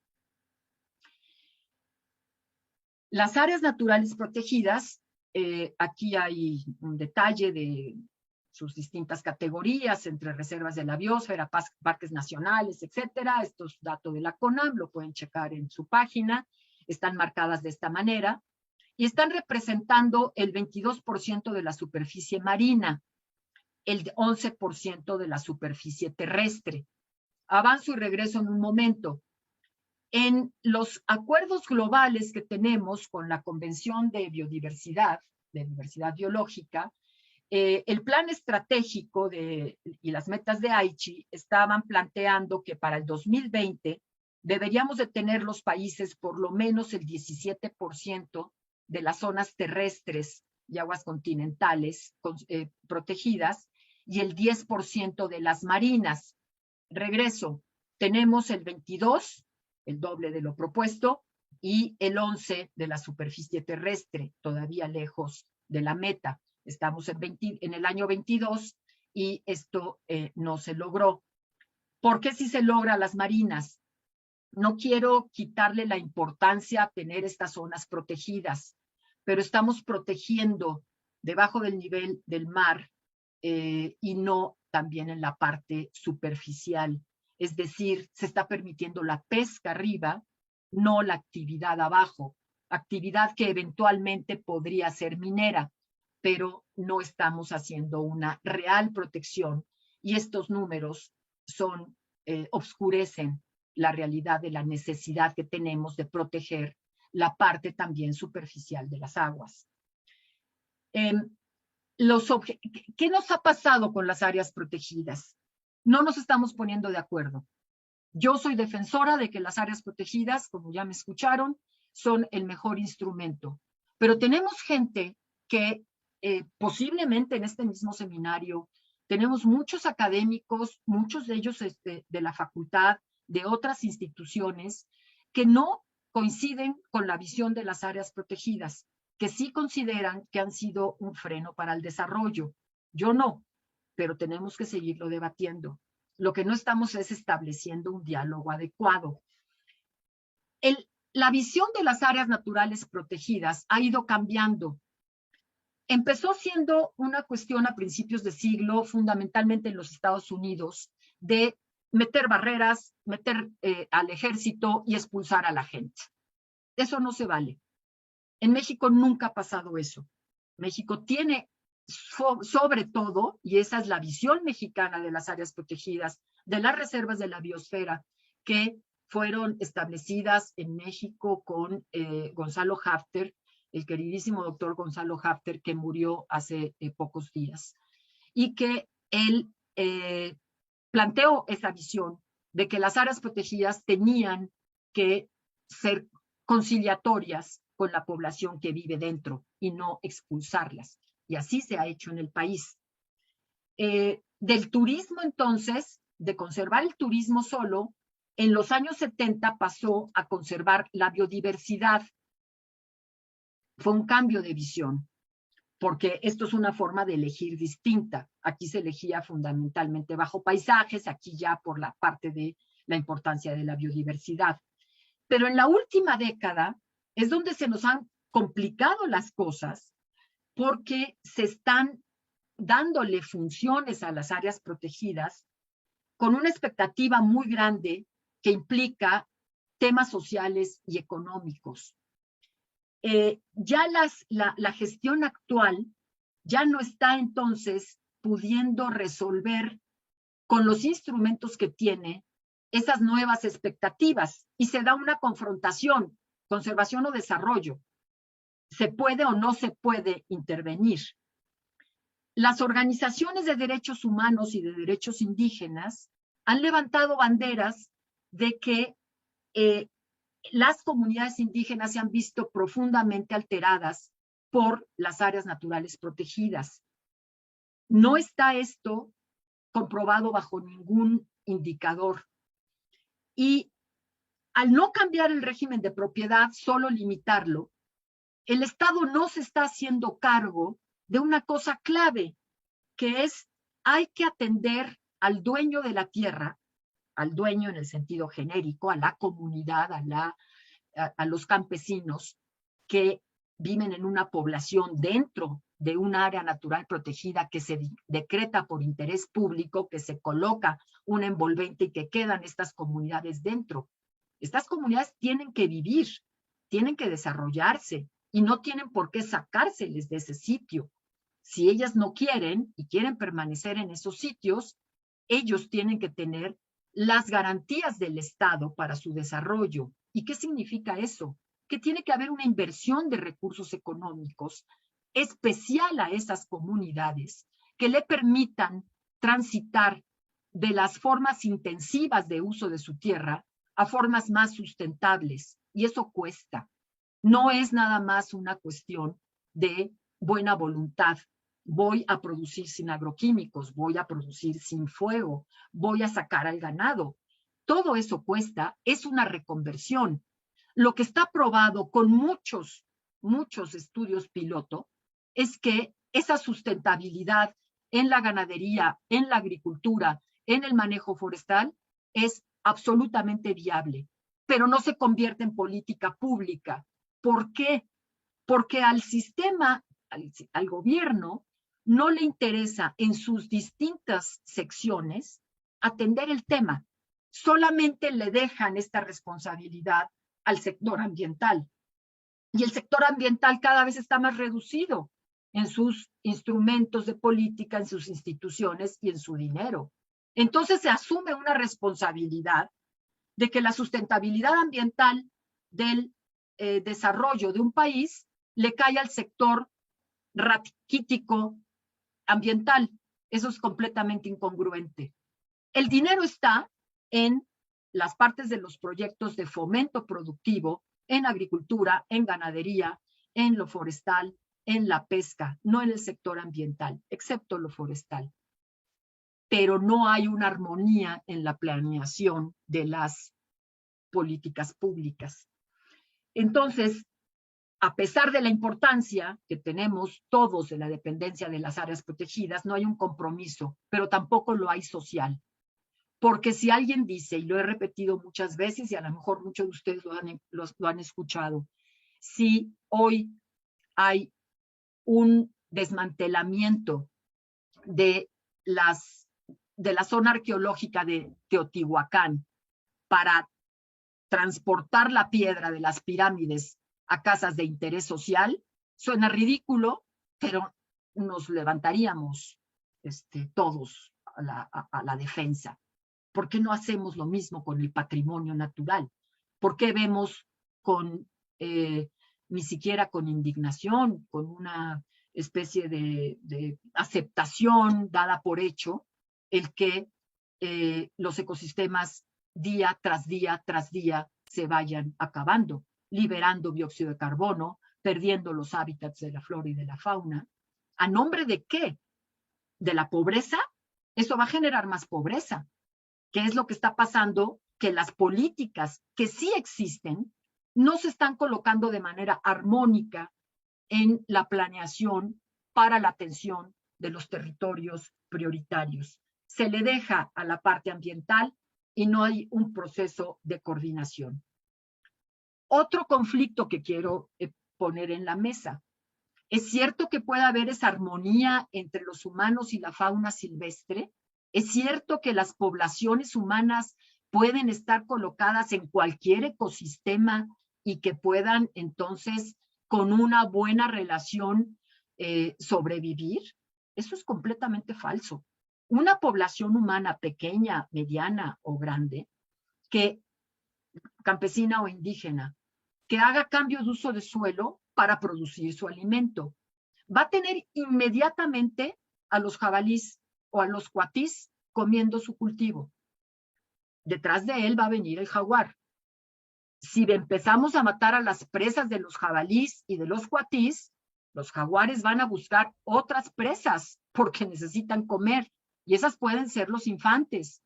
Las áreas naturales protegidas, aquí hay un detalle de sus distintas categorías entre reservas de la biosfera, parques nacionales, etcétera. Esto es dato de la CONAM, lo pueden checar en su página. Están marcadas de esta manera y están representando el 22% de la superficie marina, el 11% de la superficie terrestre. Avanzo y regreso en un momento. En los acuerdos globales que tenemos con la Convención de Biodiversidad, de Diversidad Biológica, el plan estratégico y las metas de Aichi estaban planteando que para el 2020 deberíamos de tener los países por lo menos el 17% de las zonas terrestres y aguas continentales protegidas y el 10% de las marinas. Regreso, tenemos el 22%, el doble de lo propuesto, y el 11% de la superficie terrestre, todavía lejos de la meta. Estamos en el año 22 y esto no se logró. ¿Por qué sí se logra las marinas? No quiero quitarle la importancia a tener estas zonas protegidas, pero estamos protegiendo debajo del nivel del mar y no también en la parte superficial. Es decir, se está permitiendo la pesca arriba, no la actividad abajo, actividad que eventualmente podría ser minera, pero no estamos haciendo una real protección y estos números obscurecen la realidad de la necesidad que tenemos de proteger la parte también superficial de las aguas. ¿Qué nos ha pasado con las áreas protegidas? No nos estamos poniendo de acuerdo. Yo soy defensora de que las áreas protegidas, como ya me escucharon, son el mejor instrumento. Pero tenemos gente que posiblemente en este mismo seminario tenemos muchos académicos, muchos de ellos de la facultad, de otras instituciones, que no coinciden con la visión de las áreas protegidas, que sí consideran que han sido un freno para el desarrollo. Yo no, pero tenemos que seguirlo debatiendo. Lo que no estamos es estableciendo un diálogo adecuado. La visión de las áreas naturales protegidas ha ido cambiando. Empezó siendo una cuestión a principios de siglo, fundamentalmente en los Estados Unidos, de meter barreras, meter al ejército y expulsar a la gente. Eso no se vale. En México nunca ha pasado eso. México tiene sobre todo, y esa es la visión mexicana de las áreas protegidas, de las reservas de la biosfera, que fueron establecidas en México con Gonzalo Hafter, el queridísimo doctor Gonzalo Hafter, que murió hace pocos días, y que él planteó esa visión de que las áreas protegidas tenían que ser conciliatorias con la población que vive dentro y no expulsarlas. Y así se ha hecho en el país. Del turismo, entonces, de conservar el turismo solo, en los años 70 pasó a conservar la biodiversidad. Fue un cambio de visión, porque esto es una forma de elegir distinta. Aquí se elegía fundamentalmente bajo paisajes, aquí ya por la parte de la importancia de la biodiversidad. Pero en la última década es donde se nos han complicado las cosas, porque se están dándole funciones a las áreas protegidas con una expectativa muy grande que implica temas sociales y económicos. Ya la gestión actual ya no está entonces pudiendo resolver con los instrumentos que tiene esas nuevas expectativas y se da una confrontación, conservación o desarrollo. ¿Se puede o no se puede intervenir? Las organizaciones de derechos humanos y de derechos indígenas han levantado banderas de que las comunidades indígenas se han visto profundamente alteradas por las áreas naturales protegidas. No está esto comprobado bajo ningún indicador. Y al no cambiar el régimen de propiedad, solo limitarlo, el Estado no se está haciendo cargo de una cosa clave, que es, hay que atender al dueño de la tierra, al dueño en el sentido genérico, a la comunidad, a los campesinos que viven en una población dentro de un área natural protegida que se decreta por interés público, que se coloca un envolvente y que quedan estas comunidades dentro. Estas comunidades tienen que vivir, tienen que desarrollarse y no tienen por qué sacárseles de ese sitio. Si ellas no quieren y quieren permanecer en esos sitios, ellos tienen que tener las garantías del Estado para su desarrollo. ¿Y qué significa eso? Que tiene que haber una inversión de recursos económicos especial a esas comunidades que le permitan transitar de las formas intensivas de uso de su tierra a formas más sustentables. Y eso cuesta. No es nada más una cuestión de buena voluntad. Voy a producir sin agroquímicos, voy a producir sin fuego, voy a sacar al ganado. Todo eso cuesta, es una reconversión. Lo que está probado con muchos estudios piloto es que esa sustentabilidad en la ganadería, en la agricultura, en el manejo forestal es absolutamente viable, pero no se convierte en política pública. ¿Por qué? Porque al sistema, al gobierno, no le interesa en sus distintas secciones atender el tema. Solamente le dejan esta responsabilidad al sector ambiental. Y el sector ambiental cada vez está más reducido en sus instrumentos de política, en sus instituciones y en su dinero. Entonces se asume una responsabilidad de que la sustentabilidad ambiental del desarrollo de un país le cae al sector raquítico ambiental. Eso es completamente incongruente. El dinero está en las partes de los proyectos de fomento productivo, en agricultura, en ganadería, en lo forestal, en la pesca, no en el sector ambiental, excepto lo forestal. Pero no hay una armonía en la planeación de las políticas públicas. Entonces, a pesar de la importancia que tenemos todos de la dependencia de las áreas protegidas, no hay un compromiso, pero tampoco lo hay social. Porque si alguien dice, y lo he repetido muchas veces, y a lo mejor muchos de ustedes lo han escuchado, si hoy hay un desmantelamiento de la zona arqueológica de Teotihuacán para transportar la piedra de las pirámides a casas de interés social, suena ridículo, pero nos levantaríamos todos a la defensa. ¿Por qué no hacemos lo mismo con el patrimonio natural? ¿Por qué vemos ni siquiera con indignación, con una especie de aceptación dada por hecho, el que los ecosistemas día tras día tras día se vayan acabando, liberando dióxido de carbono, perdiendo los hábitats de la flora y de la fauna? ¿A nombre de qué? ¿De la pobreza? Eso va a generar más pobreza. ¿Qué es lo que está pasando? Que las políticas que sí existen no se están colocando de manera armónica en la planeación para la atención de los territorios prioritarios. Se le deja a la parte ambiental y no hay un proceso de coordinación. Otro conflicto que quiero poner en la mesa. ¿Es cierto que puede haber esa armonía entre los humanos y la fauna silvestre? ¿Es cierto que las poblaciones humanas pueden estar colocadas en cualquier ecosistema y que puedan entonces con una buena relación sobrevivir? Eso es completamente falso. Una población humana pequeña, mediana o grande, campesina o indígena, que haga cambios de uso de suelo para producir su alimento, va a tener inmediatamente a los jabalís o a los cuatís comiendo su cultivo. Detrás de él va a venir el jaguar. Si empezamos a matar a las presas de los jabalís y de los cuatís, los jaguares van a buscar otras presas porque necesitan comer, y esas pueden ser los infantes.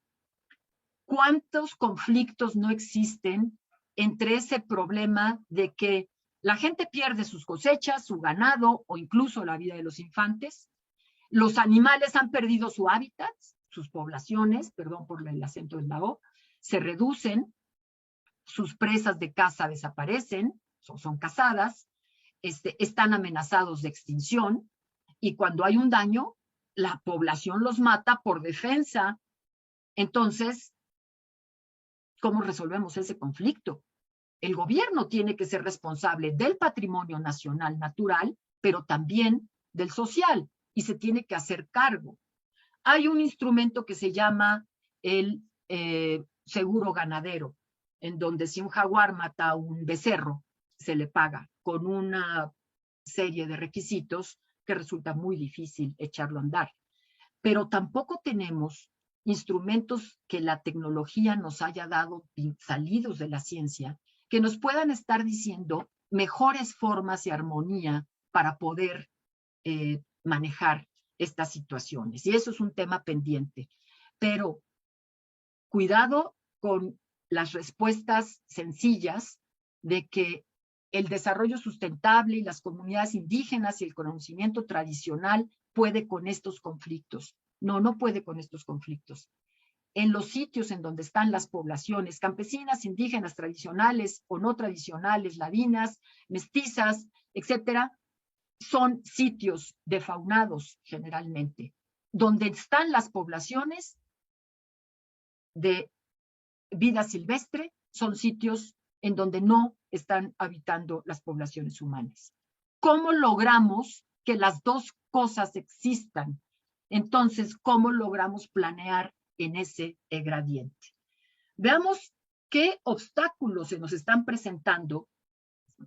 ¿Cuántos conflictos no existen entre ese problema de que la gente pierde sus cosechas, su ganado o incluso la vida de los infantes? Los animales han perdido su hábitat, sus poblaciones, perdón por el acento del lago, se reducen, sus presas de caza desaparecen, son cazadas, están amenazados de extinción, y cuando hay un daño, la población los mata por defensa. Entonces, ¿cómo resolvemos ese conflicto? El gobierno tiene que ser responsable del patrimonio nacional natural, pero también del social, y se tiene que hacer cargo. Hay un instrumento que se llama el seguro ganadero, en donde si un jaguar mata a un becerro, se le paga con una serie de requisitos que resulta muy difícil echarlo a andar. Pero tampoco tenemos instrumentos que la tecnología nos haya dado salidos de la ciencia, que nos puedan estar diciendo mejores formas y armonía para poder manejar estas situaciones. Y eso es un tema pendiente. Pero cuidado con las respuestas sencillas de que el desarrollo sustentable y las comunidades indígenas y el conocimiento tradicional puede con estos conflictos. No, no puede con estos conflictos. En los sitios en donde están las poblaciones campesinas, indígenas, tradicionales o no tradicionales, ladinas, mestizas, etcétera, son sitios defaunados generalmente. Donde están las poblaciones de vida silvestre, son sitios en donde no están habitando las poblaciones humanas. ¿Cómo logramos que las dos cosas existan? Entonces, ¿cómo logramos planear en ese gradiente? Veamos qué obstáculos se nos están presentando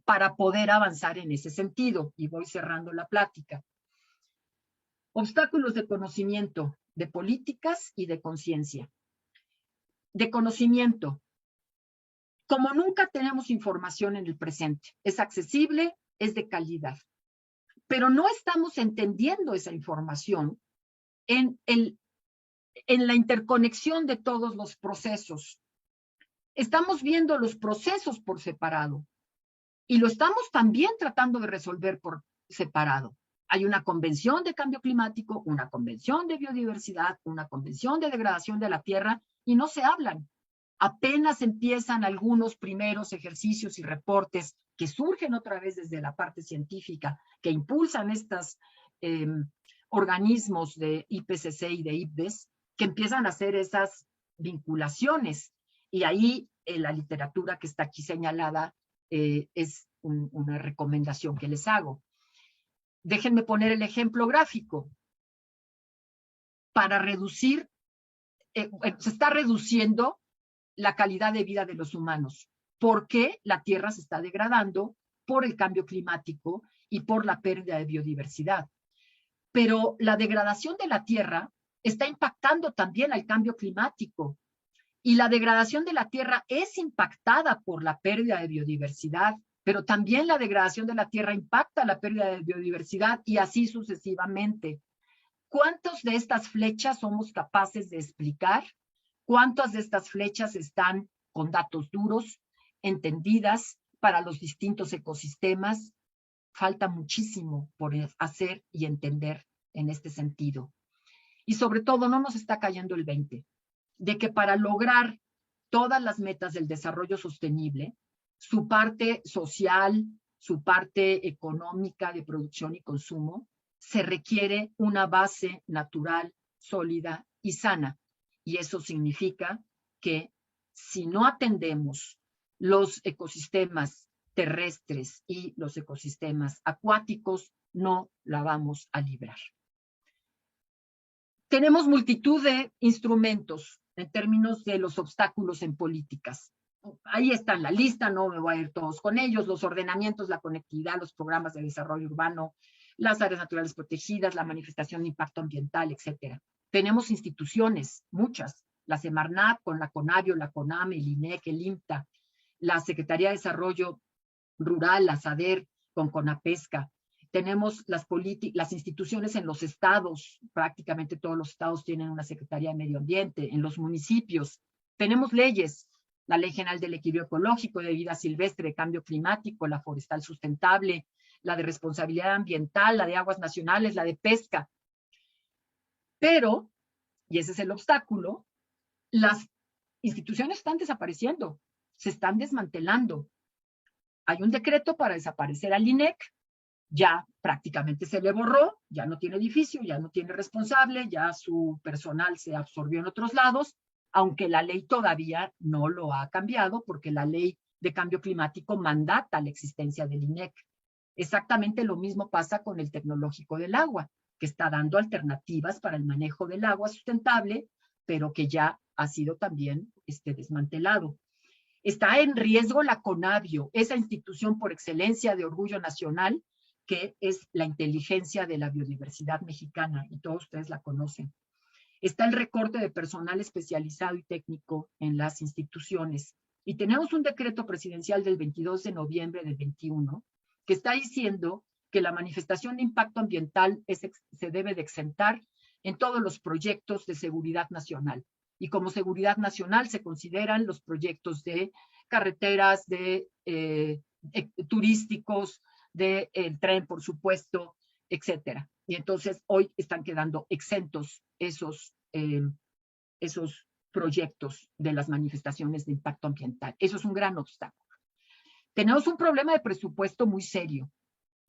para poder avanzar en ese sentido. Y voy cerrando la plática. Obstáculos de conocimiento, de políticas y de conciencia. De conocimiento. Como nunca tenemos información en el presente, es accesible, es de calidad, pero no estamos entendiendo esa información en la interconexión de todos los procesos. Estamos viendo los procesos por separado y lo estamos también tratando de resolver por separado. Hay una convención de cambio climático, una convención de biodiversidad, una convención de degradación de la tierra y no se hablan. Apenas empiezan algunos primeros ejercicios y reportes que surgen otra vez desde la parte científica, que impulsan estos organismos de IPCC y de IPBES, que empiezan a hacer esas vinculaciones. Y ahí la literatura que está aquí señalada es una recomendación que les hago. Déjenme poner el ejemplo gráfico. Para reducir, se está reduciendo la calidad de vida de los humanos, porque la tierra se está degradando por el cambio climático y por la pérdida de biodiversidad. Pero la degradación de la tierra está impactando también al cambio climático y la degradación de la tierra es impactada por la pérdida de biodiversidad, pero también la degradación de la tierra impacta la pérdida de biodiversidad y así sucesivamente. ¿Cuántas de estas flechas somos capaces de explicar? ¿Cuántas de estas flechas están con datos duros, entendidas para los distintos ecosistemas? Falta muchísimo por hacer y entender en este sentido. Y sobre todo no nos está cayendo el 20, de que para lograr todas las metas del desarrollo sostenible, su parte social, su parte económica de producción y consumo, se requiere una base natural, sólida y sana. Y eso significa que si no atendemos los ecosistemas terrestres y los ecosistemas acuáticos, no la vamos a librar. Tenemos multitud de instrumentos en términos de los obstáculos en políticas. Ahí está en la lista, no me voy a ir todos con ellos, los ordenamientos, la conectividad, los programas de desarrollo urbano, las áreas naturales protegidas, la manifestación de impacto ambiental, etcétera. Tenemos instituciones, muchas, la Semarnat con la CONAVIO, la CONAME, el INEC, el INTA, la Secretaría de Desarrollo Rural, la SADER con CONAPESCA. Tenemos las instituciones en los estados, prácticamente todos los estados tienen una Secretaría de Medio Ambiente, en los municipios. Tenemos leyes, la Ley General del Equilibrio Ecológico, de Vida Silvestre, de Cambio Climático, la Forestal Sustentable, la de Responsabilidad Ambiental, la de Aguas Nacionales, la de Pesca. Pero, y ese es el obstáculo, las instituciones están desapareciendo, se están desmantelando. Hay un decreto para desaparecer al INEC, ya prácticamente se le borró, ya no tiene edificio, ya no tiene responsable, ya su personal se absorbió en otros lados, aunque la ley todavía no lo ha cambiado, porque la ley de cambio climático mandata la existencia del INEC. Exactamente lo mismo pasa con el Tecnológico del Agua, que está dando alternativas para el manejo del agua sustentable, pero que ya ha sido también desmantelado. Está en riesgo la CONABIO, esa institución por excelencia de orgullo nacional, que es la inteligencia de la biodiversidad mexicana, y todos ustedes la conocen. Está el recorte de personal especializado y técnico en las instituciones. Y tenemos un decreto presidencial del 22 de noviembre del 21 que está diciendo que la manifestación de impacto ambiental se debe de exentar en todos los proyectos de seguridad nacional. Y como seguridad nacional se consideran los proyectos de carreteras, de turísticos, del tren, por supuesto, etcétera. Y entonces hoy están quedando exentos esos proyectos de las manifestaciones de impacto ambiental. Eso es un gran obstáculo. Tenemos un problema de presupuesto muy serio.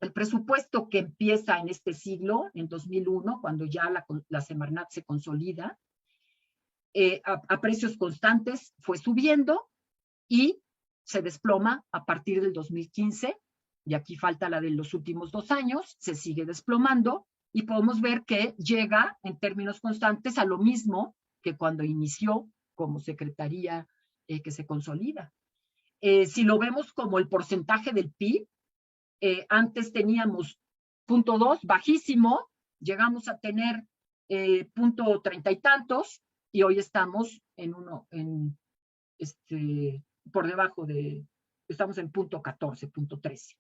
El presupuesto que empieza en este siglo, en 2001, cuando ya la Semarnat se consolida, a precios constantes fue subiendo y se desploma a partir del 2015, y aquí falta la de los últimos 2 años, se sigue desplomando y podemos ver que llega en términos constantes a lo mismo que cuando inició como secretaría que se consolida. Si lo vemos como el porcentaje del PIB, antes teníamos 0.2, bajísimo, llegamos a tener 0.30 y tantos, y hoy estamos por debajo estamos en 0.14, 0.13.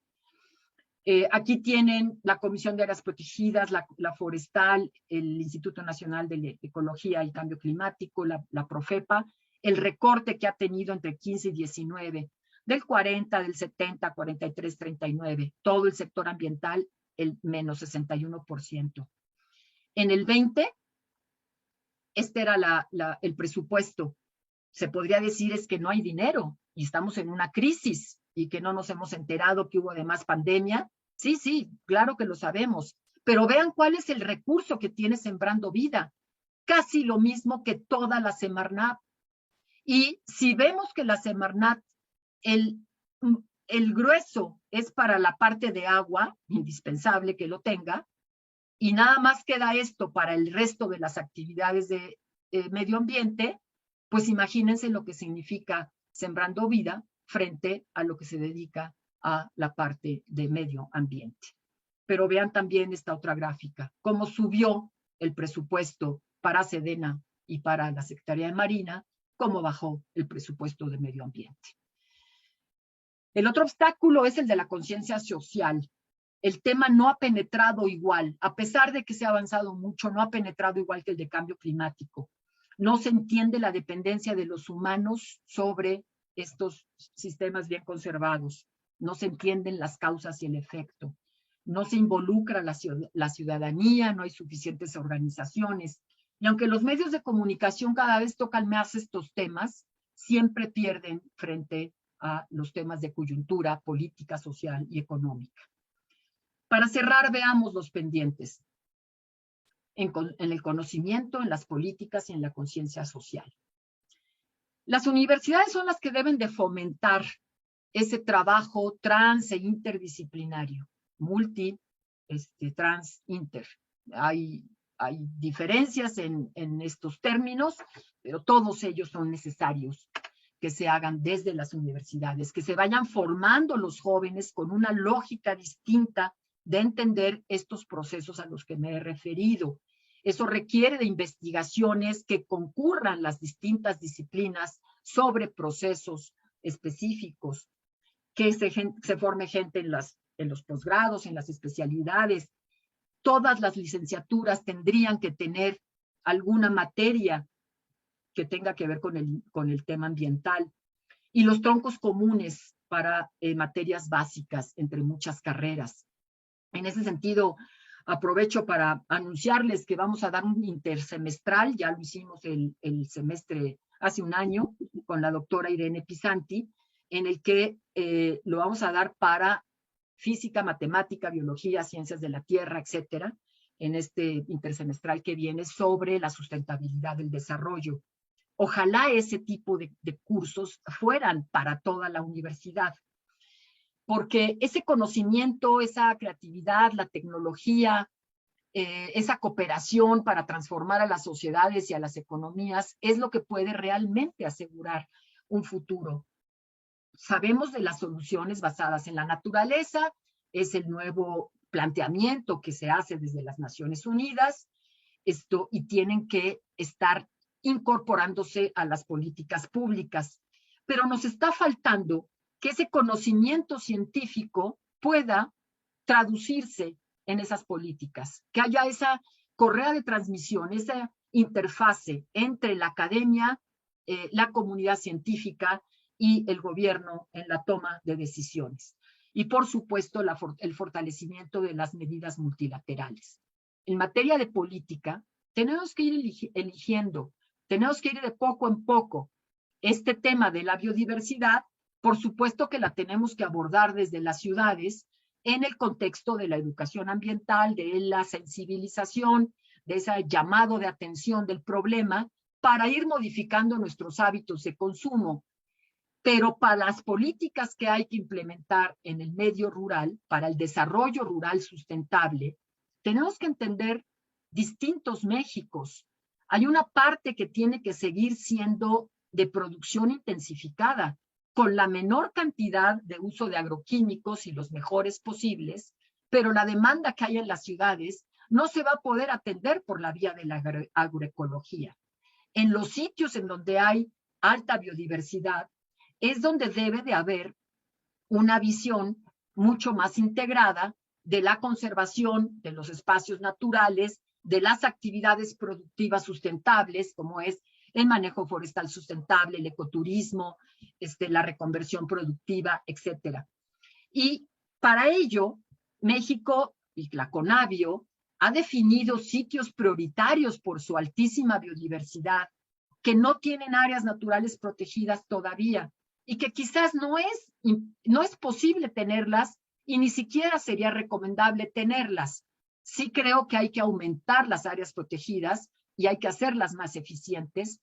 Aquí tienen la Comisión de Áreas Protegidas, la Forestal, el Instituto Nacional de Ecología y Cambio Climático, la Profepa, el recorte que ha tenido entre 15 y 19, del 40, del 70, 43, 39, todo el sector ambiental, el menos 61%. En el 20, este era el presupuesto. Se podría decir es que no hay dinero y estamos en una crisis y que no nos hemos enterado que hubo además pandemia. Sí, sí, claro que lo sabemos, pero vean cuál es el recurso que tiene Sembrando Vida. Casi lo mismo que toda la Semarnat. Y si vemos que la Semarnat, el grueso es para la parte de agua, indispensable que lo tenga, y nada más queda esto para el resto de las actividades de medio ambiente, pues imagínense lo que significa Sembrando Vida frente a lo que se dedica a la parte de medio ambiente. Pero vean también esta otra gráfica, cómo subió el presupuesto para Sedena y para la Secretaría de Marina, cómo bajó el presupuesto de medio ambiente. El otro obstáculo es el de la conciencia social. El tema no ha penetrado igual, a pesar de que se ha avanzado mucho, no ha penetrado igual que el de cambio climático. No se entiende la dependencia de los humanos sobre estos sistemas bien conservados. No se entienden las causas y el efecto. No se involucra la ciudadanía, no hay suficientes organizaciones. Y aunque los medios de comunicación cada vez tocan más estos temas, siempre pierden frente a los temas de coyuntura política, social y económica. Para cerrar, veamos los pendientes en el conocimiento, en las políticas y en la conciencia social. Las universidades son las que deben de fomentar ese trabajo trans e interdisciplinario, trans, inter. Hay diferencias en estos términos, pero todos ellos son necesarios que se hagan desde las universidades, que se vayan formando los jóvenes con una lógica distinta de entender estos procesos a los que me he referido. Eso requiere de investigaciones que concurran las distintas disciplinas sobre procesos específicos, que se forme gente en los posgrados, en las especialidades. Todas las licenciaturas tendrían que tener alguna materia que tenga que ver con el tema ambiental. Y los troncos comunes para materias básicas entre muchas carreras. En ese sentido, aprovecho para anunciarles que vamos a dar un intersemestral, ya lo hicimos el semestre hace un año con la doctora Irene Pisanti, en el que lo vamos a dar para física, matemática, biología, ciencias de la tierra, etcétera, en este intersemestral que viene sobre la sustentabilidad del desarrollo. Ojalá ese tipo de cursos fueran para toda la universidad, porque ese conocimiento, esa creatividad, la tecnología, esa cooperación para transformar a las sociedades y a las economías es lo que puede realmente asegurar un futuro. Sabemos de las soluciones basadas en la naturaleza, es el nuevo planteamiento que se hace desde las Naciones Unidas, y tienen que estar incorporándose a las políticas públicas. Pero nos está faltando que ese conocimiento científico pueda traducirse en esas políticas, que haya esa correa de transmisión, esa interfase entre la academia, la comunidad científica y el gobierno en la toma de decisiones. Y por supuesto, el fortalecimiento de las medidas multilaterales. En materia de política, tenemos que ir eligiendo, tenemos que ir de poco en poco. Este tema de la biodiversidad, por supuesto que la tenemos que abordar desde las ciudades en el contexto de la educación ambiental, de la sensibilización, de ese llamado de atención del problema, para ir modificando nuestros hábitos de consumo. Pero para las políticas que hay que implementar en el medio rural, para el desarrollo rural sustentable, tenemos que entender distintos Méxicos. Hay una parte que tiene que seguir siendo de producción intensificada, con la menor cantidad de uso de agroquímicos y los mejores posibles, pero la demanda que hay en las ciudades no se va a poder atender por la vía de la agroecología. En los sitios en donde hay alta biodiversidad, es donde debe de haber una visión mucho más integrada de la conservación de los espacios naturales, de las actividades productivas sustentables, como es el manejo forestal sustentable, el ecoturismo, la reconversión productiva, etc. Y para ello, México y la CONABIO ha definido sitios prioritarios por su altísima biodiversidad, que no tienen áreas naturales protegidas todavía, y que quizás no es posible tenerlas y ni siquiera sería recomendable tenerlas. Sí creo que hay que aumentar las áreas protegidas y hay que hacerlas más eficientes,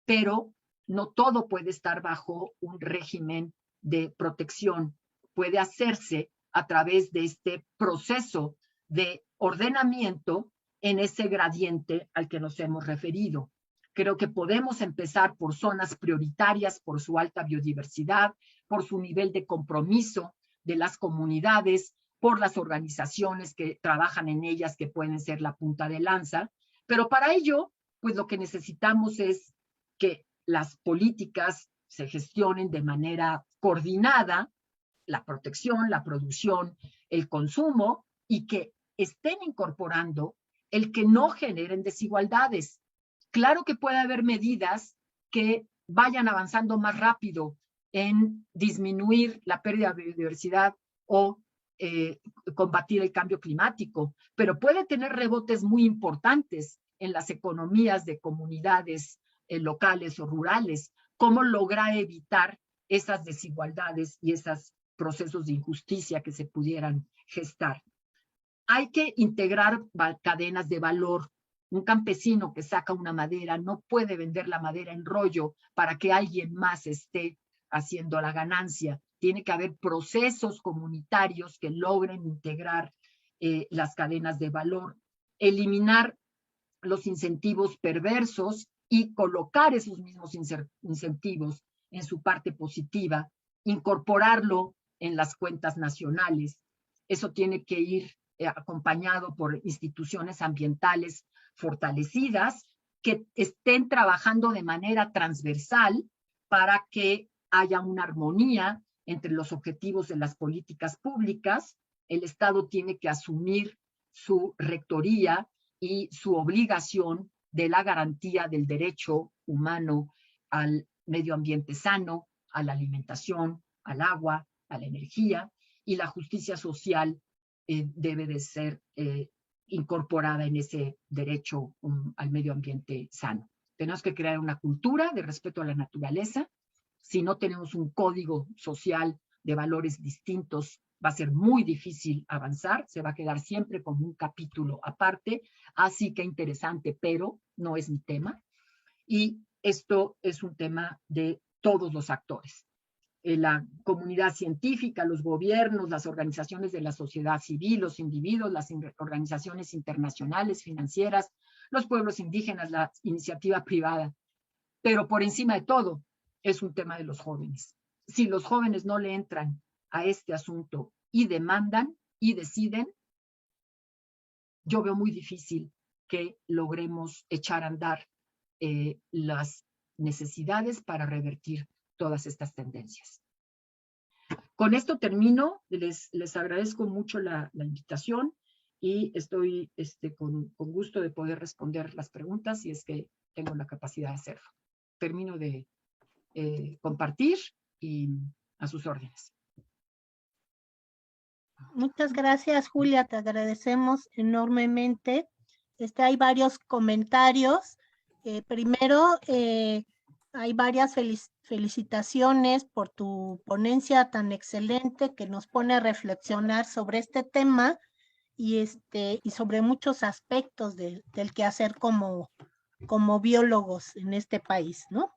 pero no todo puede estar bajo un régimen de protección. Puede hacerse a través de este proceso de ordenamiento en ese gradiente al que nos hemos referido. Creo que podemos empezar por zonas prioritarias, por su alta biodiversidad, por su nivel de compromiso de las comunidades, por las organizaciones que trabajan en ellas, que pueden ser la punta de lanza. Pero para ello, pues lo que necesitamos es que las políticas se gestionen de manera coordinada, la protección, la producción, el consumo, y que estén incorporando el que no generen desigualdades. Claro que puede haber medidas que vayan avanzando más rápido en disminuir la pérdida de biodiversidad o combatir el cambio climático, pero puede tener rebotes muy importantes en las economías de comunidades locales o rurales. ¿Cómo lograr evitar esas desigualdades y esos procesos de injusticia que se pudieran gestar? Hay que integrar cadenas de valor. Un campesino que saca una madera no puede vender la madera en rollo para que alguien más esté haciendo la ganancia. Tiene que haber procesos comunitarios que logren integrar las cadenas de valor, eliminar los incentivos perversos y colocar esos mismos incentivos en su parte positiva, incorporarlo en las cuentas nacionales. Eso tiene que ir acompañado por instituciones ambientales fortalecidas que estén trabajando de manera transversal para que haya una armonía entre los objetivos de las políticas públicas. El Estado tiene que asumir su rectoría y su obligación de la garantía del derecho humano al medio ambiente sano, a la alimentación, al agua, a la energía, y la justicia social debe de ser incorporada en ese derecho al medio ambiente sano. Tenemos que crear una cultura de respeto a la naturaleza. Si no tenemos un código social de valores distintos, va a ser muy difícil avanzar, se va a quedar siempre como un capítulo aparte, así que interesante, pero no es mi tema. Y esto es un tema de todos los actores. la comunidad científica, los gobiernos, las organizaciones de la sociedad civil, los individuos, las organizaciones internacionales, financieras, los pueblos indígenas, la iniciativa privada. Pero por encima de todo, es un tema de los jóvenes. Si los jóvenes no le entran a este asunto y demandan y deciden, yo veo muy difícil que logremos echar a andar las necesidades para revertir todas estas tendencias. Con esto termino. Les agradezco mucho la invitación y estoy con gusto de poder responder las preguntas si es que tengo la capacidad de hacerlo. Termino de compartir y a sus órdenes. Muchas gracias, Julia, te agradecemos enormemente. Hay varios comentarios. Primero, hay varias felicitaciones por tu ponencia tan excelente que nos pone a reflexionar sobre este tema y sobre muchos aspectos del quehacer como biólogos en este país, ¿no?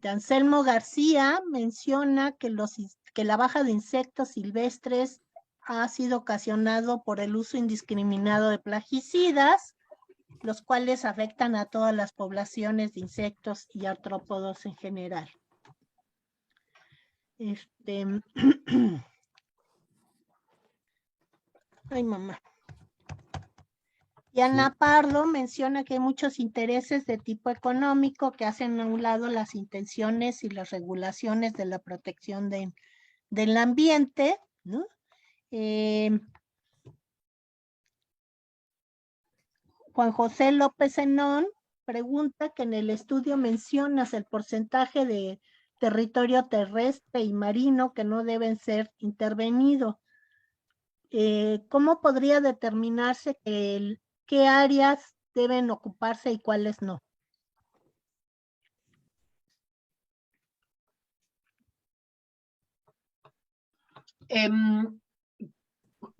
Anselmo García menciona que la baja de insectos silvestres ha sido ocasionado por el uso indiscriminado de plaguicidas, los cuales afectan a todas las poblaciones de insectos y artrópodos en general. Ay, mamá. Y Ana Pardo menciona que hay muchos intereses de tipo económico que hacen a un lado las intenciones y las regulaciones de la protección del ambiente, ¿no? Juan José López Zenón pregunta que en el estudio mencionas el porcentaje de territorio terrestre y marino que no deben ser intervenido. ¿Cómo podría determinarse qué áreas deben ocuparse y cuáles no?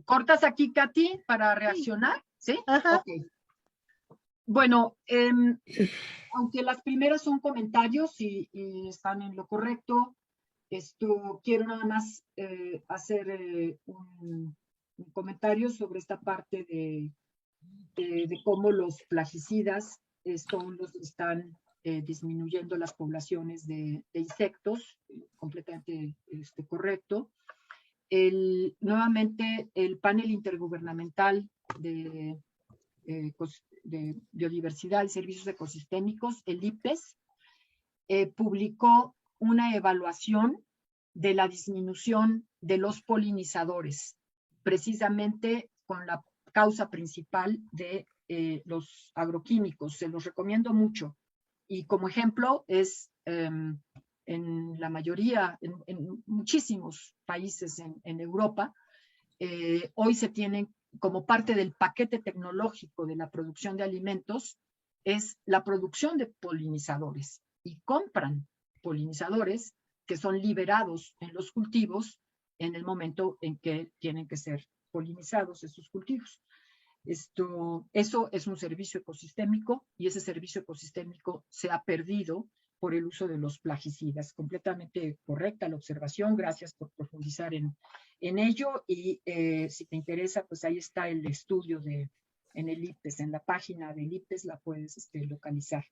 ¿Cortas aquí, Katy, para reaccionar? ¿Sí? Ajá. Ok. Bueno, aunque las primeras son comentarios y están en lo correcto, quiero nada más hacer un comentario sobre esta parte de cómo los plaguicidas son los que están disminuyendo las poblaciones de insectos, completamente correcto. Nuevamente, el panel intergubernamental de biodiversidad y servicios ecosistémicos, el IPBES, publicó una evaluación de la disminución de los polinizadores, precisamente con la causa principal de los agroquímicos. Se los recomiendo mucho. Y como ejemplo es en la mayoría, en muchísimos países en Europa, hoy se tienen como parte del paquete tecnológico de la producción de alimentos, es la producción de polinizadores. Y compran polinizadores que son liberados en los cultivos en el momento en que tienen que ser polinizados esos cultivos. Eso es un servicio ecosistémico y ese servicio ecosistémico se ha perdido por el uso de los plaguicidas. Completamente correcta la observación, gracias por profundizar en ello y si te interesa, pues ahí está el estudio en el IPBES, en la página del IPBES la puedes localizar.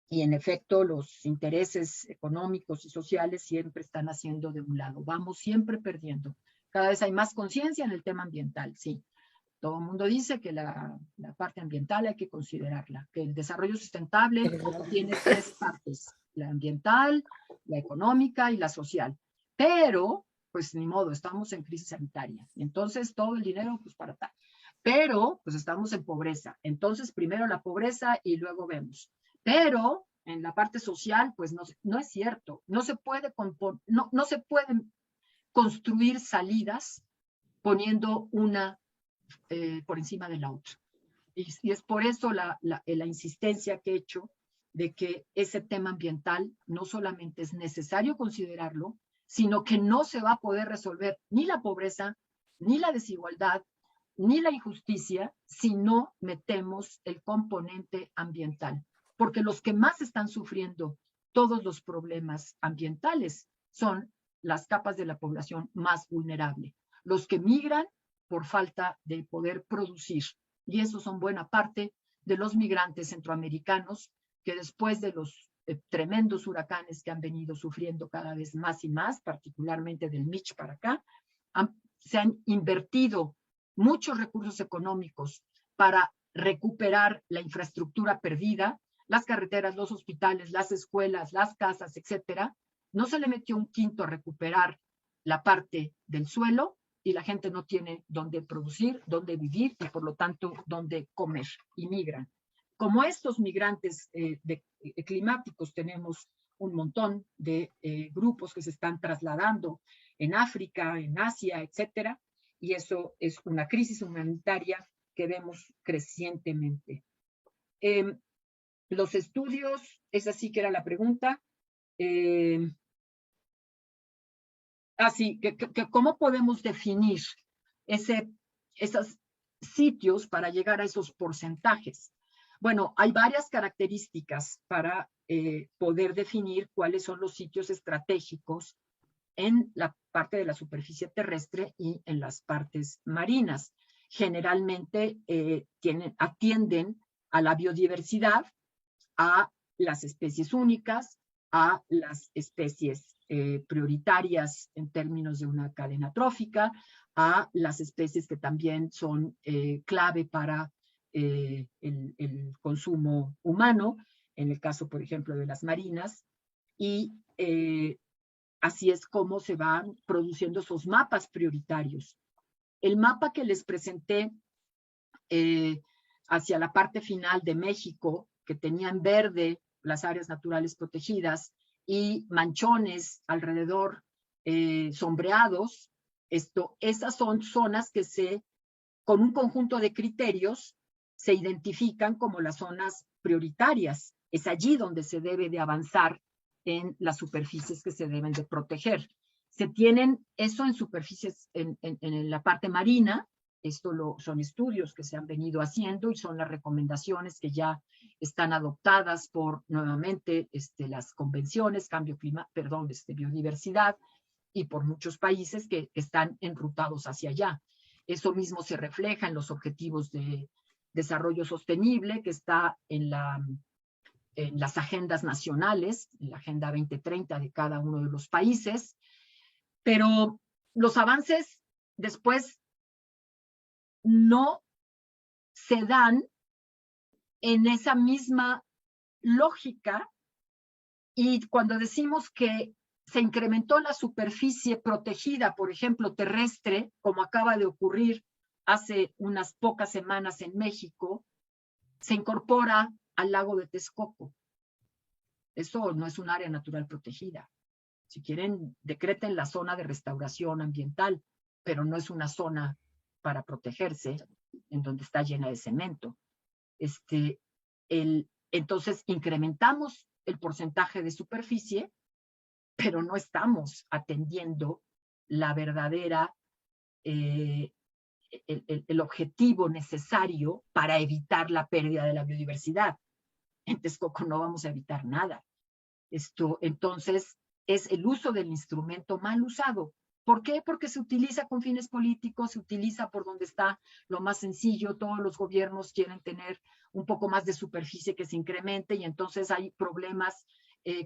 Y en efecto, los intereses económicos y sociales siempre están haciendo de un lado. Vamos siempre perdiendo. Cada vez hay más conciencia en el tema ambiental, sí. Todo el mundo dice que la parte ambiental hay que considerarla, que el desarrollo sustentable tiene tres partes, la ambiental, la económica y la social. Pero, pues ni modo, estamos en crisis sanitaria. Entonces, todo el dinero, pues para tal. Pero, pues estamos en pobreza. Entonces, primero la pobreza y luego vemos. Pero, en la parte social, pues no es cierto. No se pueden construir salidas poniendo una por encima de la otra. Y es por eso la insistencia que he hecho de que ese tema ambiental no solamente es necesario considerarlo, sino que no se va a poder resolver ni la pobreza, ni la desigualdad, ni la injusticia si no metemos el componente ambiental. Porque los que más están sufriendo todos los problemas ambientales son las capas de la población más vulnerable, los que migran por falta de poder producir. Y esos son buena parte de los migrantes centroamericanos que después de los tremendos huracanes que han venido sufriendo cada vez más y más, particularmente del Mitch para acá, se han invertido muchos recursos económicos para recuperar la infraestructura perdida, las carreteras, los hospitales, las escuelas, las casas, etcétera. No se le metió un quinto a recuperar la parte del suelo y la gente no tiene dónde producir, dónde vivir y por lo tanto dónde comer y migran. Como estos migrantes climáticos tenemos un montón de grupos que se están trasladando en África, en Asia, etcétera, y eso es una crisis humanitaria que vemos crecientemente. Los estudios, esa sí que era la pregunta. ¿Cómo podemos definir esos sitios para llegar a esos porcentajes? Bueno, hay varias características para poder definir cuáles son los sitios estratégicos en la parte de la superficie terrestre y en las partes marinas. Generalmente atienden a la biodiversidad, a las especies únicas, a las especies prioritarias en términos de una cadena trófica, a las especies que también son clave para el consumo humano, en el caso, por ejemplo, de las marinas, y así es como se van produciendo esos mapas prioritarios. El mapa que les presenté hacia la parte final de México, que tenía en verde las áreas naturales protegidas y manchones alrededor sombreados, esas son zonas que con un conjunto de criterios se identifican como las zonas prioritarias. Es allí donde se debe de avanzar en las superficies que se deben de proteger. Se tienen eso en superficies en la parte marina. Son estudios que se han venido haciendo y son las recomendaciones que ya están adoptadas por nuevamente las convenciones, biodiversidad, y por muchos países que están enrutados hacia allá. Eso mismo se refleja en los objetivos de desarrollo sostenible que está en las agendas nacionales, en la Agenda 2030 de cada uno de los países, pero los avances después no se dan en esa misma lógica, y cuando decimos que se incrementó la superficie protegida, por ejemplo, terrestre, como acaba de ocurrir hace unas pocas semanas en México, se incorpora al lago de Texcoco. Eso no es un área natural protegida. Si quieren, decreten la zona de restauración ambiental, pero no es una zona para protegerse, en donde está llena de cemento. Entonces, incrementamos el porcentaje de superficie, pero no estamos atendiendo la verdadera, el objetivo necesario para evitar la pérdida de la biodiversidad. En Texcoco no vamos a evitar nada. Entonces, es el uso del instrumento mal usado. ¿Por qué? Porque se utiliza con fines políticos, se utiliza por donde está lo más sencillo. Todos los gobiernos quieren tener un poco más de superficie que se incremente y entonces hay problemas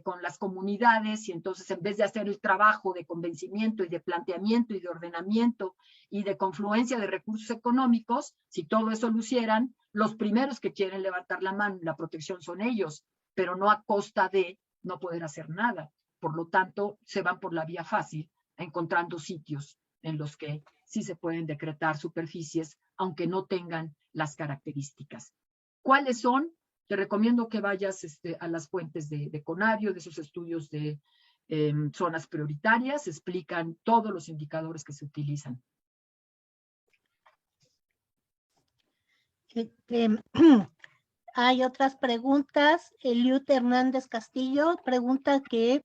con las comunidades y entonces en vez de hacer el trabajo de convencimiento y de planteamiento y de ordenamiento y de confluencia de recursos económicos, si todo eso lo hicieran, los primeros que quieren levantar la mano y la protección son ellos, pero no a costa de no poder hacer nada. Por lo tanto, se van por la vía fácil, encontrando sitios en los que sí se pueden decretar superficies, aunque no tengan las características. ¿Cuáles son? Te recomiendo que vayas a las fuentes de Conavio, de esos estudios de zonas prioritarias, explican todos los indicadores que se utilizan. Hay otras preguntas. Eliud Hernández Castillo pregunta que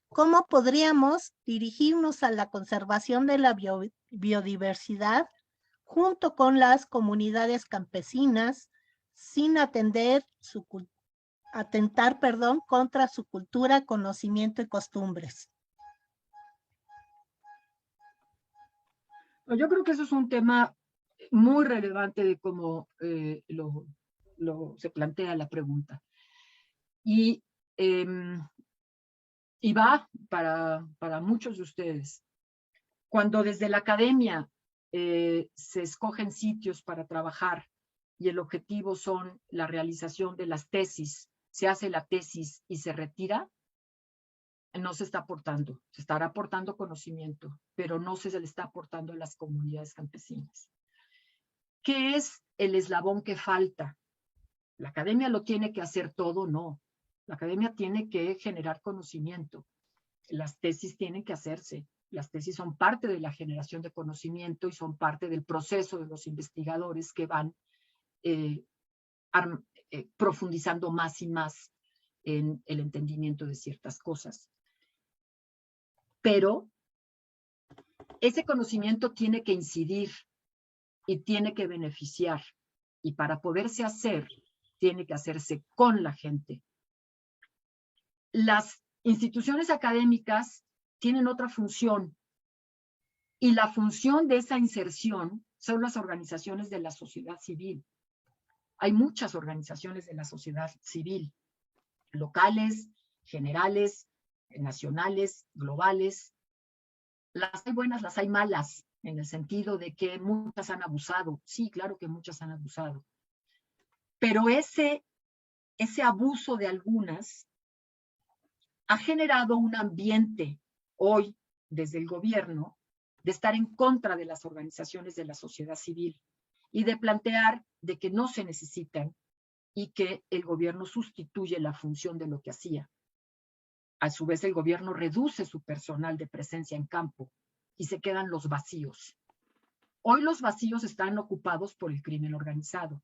¿cómo podríamos dirigirnos a la conservación de la biodiversidad junto con las comunidades campesinas sin atentar contra su cultura, conocimiento y costumbres? Yo creo que eso es un tema muy relevante de cómo se plantea la pregunta. Y va para muchos de ustedes. Cuando desde la academia se escogen sitios para trabajar y el objetivo son la realización de las tesis, se hace la tesis y se retira, no se está aportando. Se estará aportando conocimiento, pero no se le está aportando a las comunidades campesinas. ¿Qué es el eslabón que falta? ¿La academia lo tiene que hacer todo? No. La academia tiene que generar conocimiento. Las tesis tienen que hacerse. Las tesis son parte de la generación de conocimiento y son parte del proceso de los investigadores que van profundizando más y más en el entendimiento de ciertas cosas. Pero ese conocimiento tiene que incidir y tiene que beneficiar. Y para poderse hacer, tiene que hacerse con la gente. Las instituciones académicas tienen otra función. Y la función de esa inserción son las organizaciones de la sociedad civil. Hay muchas organizaciones de la sociedad civil, locales, generales, nacionales, globales. Las hay buenas, las hay malas, en el sentido de que muchas han abusado. Sí, claro que muchas han abusado. Pero ese abuso de algunas ha generado un ambiente hoy, desde el gobierno, de estar en contra de las organizaciones de la sociedad civil y de plantear de que no se necesitan y que el gobierno sustituye la función de lo que hacía. A su vez, el gobierno reduce su personal de presencia en campo y se quedan los vacíos. Hoy los vacíos están ocupados por el crimen organizado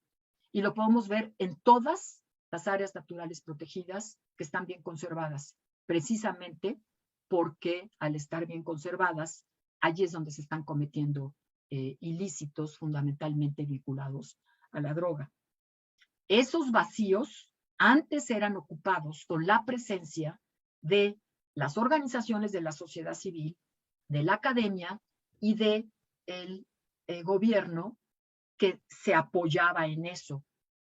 y lo podemos ver en todas las áreas naturales protegidas que están bien conservadas, precisamente porque al estar bien conservadas, allí es donde se están cometiendo ilícitos fundamentalmente vinculados a la droga. Esos vacíos antes eran ocupados con la presencia de las organizaciones de la sociedad civil, de la academia y del gobierno que se apoyaba en eso.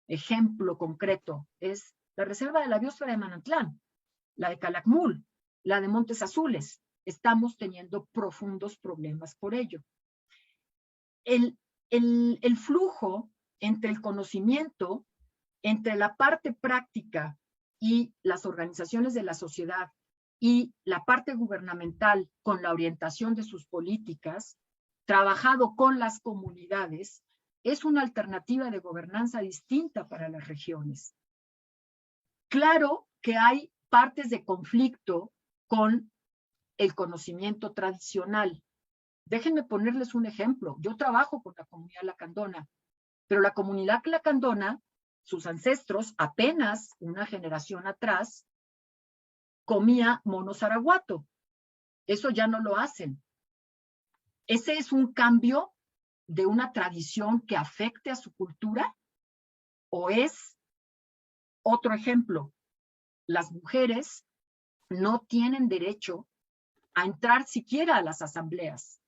Ejemplo concreto es la Reserva de la Biosfera de Manantlán, la de Calakmul, la de Montes Azules. Estamos teniendo profundos problemas por ello. El flujo entre el conocimiento, entre la parte práctica y las organizaciones de la sociedad y la parte gubernamental con la orientación de sus políticas, trabajado con las comunidades, es una alternativa de gobernanza distinta para las regiones. Claro que hay partes de conflicto con el conocimiento tradicional. Déjenme ponerles un ejemplo. Yo trabajo con la comunidad lacandona, pero la comunidad lacandona, sus ancestros, apenas una generación atrás, comía mono zaraguato. Eso ya no lo hacen. ¿Ese es un cambio de una tradición que afecte a su cultura? ¿O es otro ejemplo? Las mujeres no tienen derecho a entrar siquiera a las asambleas,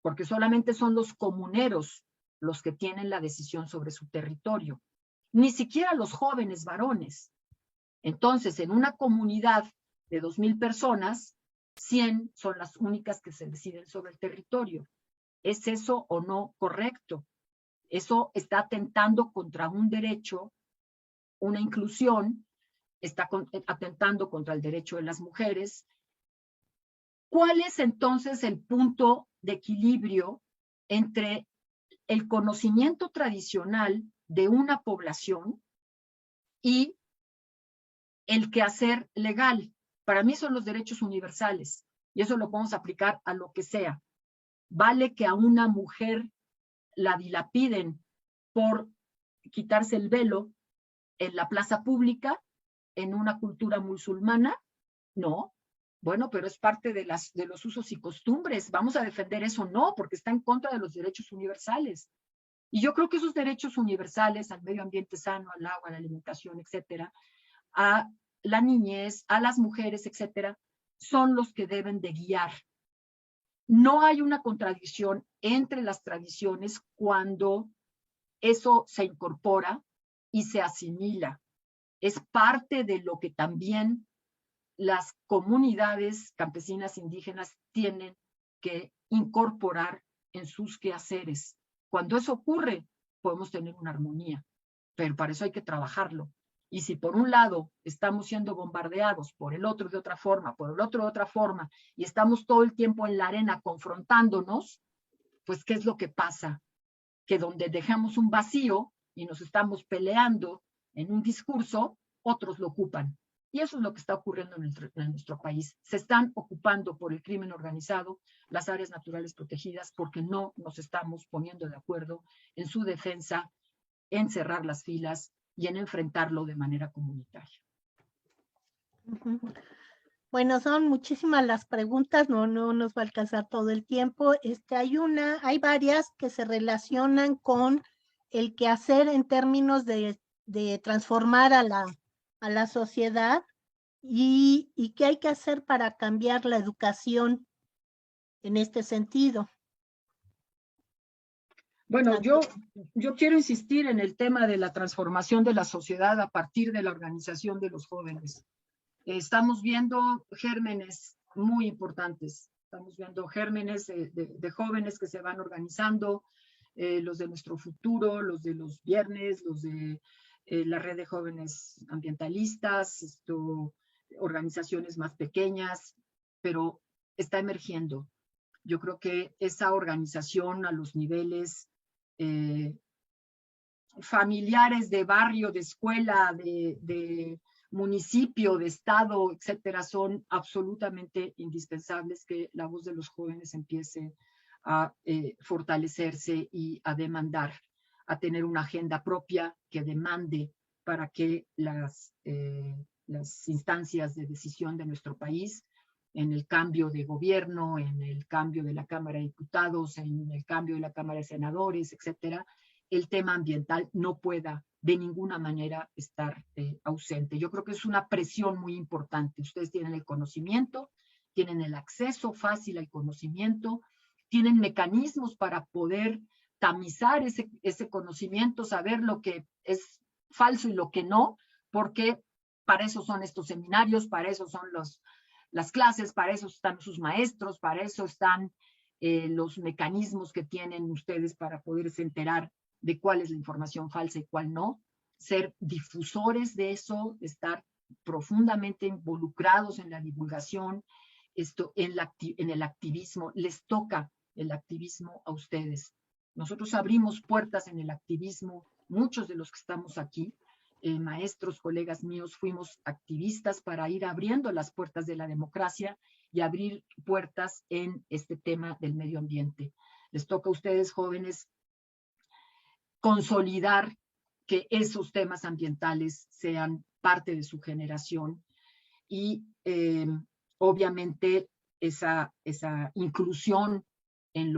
porque solamente son los comuneros los que tienen la decisión sobre su territorio, ni siquiera los jóvenes varones. Entonces, en una comunidad de 2,000 personas, 100 son las únicas que se deciden sobre el territorio. ¿Es eso o no correcto? Eso está atentando contra un derecho, una inclusión, está atentando contra el derecho de las mujeres. ¿Cuál es entonces el punto de equilibrio entre el conocimiento tradicional de una población y el quehacer legal? Para mí son los derechos universales y eso lo podemos aplicar a lo que sea. Vale que a una mujer la dilapiden por quitarse el velo en la plaza pública, en una cultura musulmana. No. Bueno, pero es parte de los usos y costumbres. ¿Vamos a defender eso? No, porque está en contra de los derechos universales. Y yo creo que esos derechos universales al medio ambiente sano, al agua, a la alimentación, etcétera, a la niñez, a las mujeres, etcétera, son los que deben de guiar no hay una contradicción entre las tradiciones cuando eso se incorpora y se asimila. Es parte de lo que también las comunidades campesinas indígenas tienen que incorporar en sus quehaceres. Cuando eso ocurre, podemos tener una armonía, pero para eso hay que trabajarlo. Y si por un lado estamos siendo bombardeados, por el otro de otra forma, por el otro de otra forma, y estamos todo el tiempo en la arena confrontándonos, pues ¿qué es lo que pasa? Que donde dejamos un vacío y nos estamos peleando en un discurso, otros lo ocupan. Y eso es lo que está ocurriendo en nuestro país. Se están ocupando por el crimen organizado las áreas naturales protegidas porque no nos estamos poniendo de acuerdo en su defensa, en cerrar las filas y en enfrentarlo de manera comunitaria. Bueno, son muchísimas las preguntas, no nos va a alcanzar todo el tiempo. Hay varias que se relacionan con el quehacer en términos de transformar a la sociedad y qué hay que hacer para cambiar la educación en este sentido. Bueno, yo quiero insistir en el tema de la transformación de la sociedad a partir de la organización de los jóvenes. Estamos viendo gérmenes muy importantes. Estamos viendo gérmenes de jóvenes que se van organizando, los de Nuestro Futuro, los de los viernes, los de la red de jóvenes ambientalistas, organizaciones más pequeñas, pero está emergiendo. Yo creo que esa organización a los niveles familiares, de barrio, de escuela, de municipio, de estado, etcétera, son absolutamente indispensables que la voz de los jóvenes empiece a fortalecerse y a demandar, a tener una agenda propia que demande para que las instancias de decisión de nuestro país, en el cambio de gobierno, en el cambio de la Cámara de Diputados, en el cambio de la Cámara de Senadores, etcétera, el tema ambiental no pueda de ninguna manera estar ausente. Yo creo que es una presión muy importante. Ustedes tienen el conocimiento, tienen el acceso fácil al conocimiento, tienen mecanismos para poder tamizar ese conocimiento, saber lo que es falso y lo que no, porque para eso son estos seminarios, para eso son las clases, para eso están sus maestros, para eso están los mecanismos que tienen ustedes para poderse enterar de cuál es la información falsa y cuál no, ser difusores de eso, estar profundamente involucrados en la divulgación, en el activismo. Les toca el activismo a ustedes. Nosotros abrimos puertas en el activismo, muchos de los que estamos aquí, maestros, colegas míos, fuimos activistas para ir abriendo las puertas de la democracia y abrir puertas en este tema del medio ambiente. Les toca a ustedes, jóvenes, consolidar que esos temas ambientales sean parte de su generación y obviamente esa inclusión en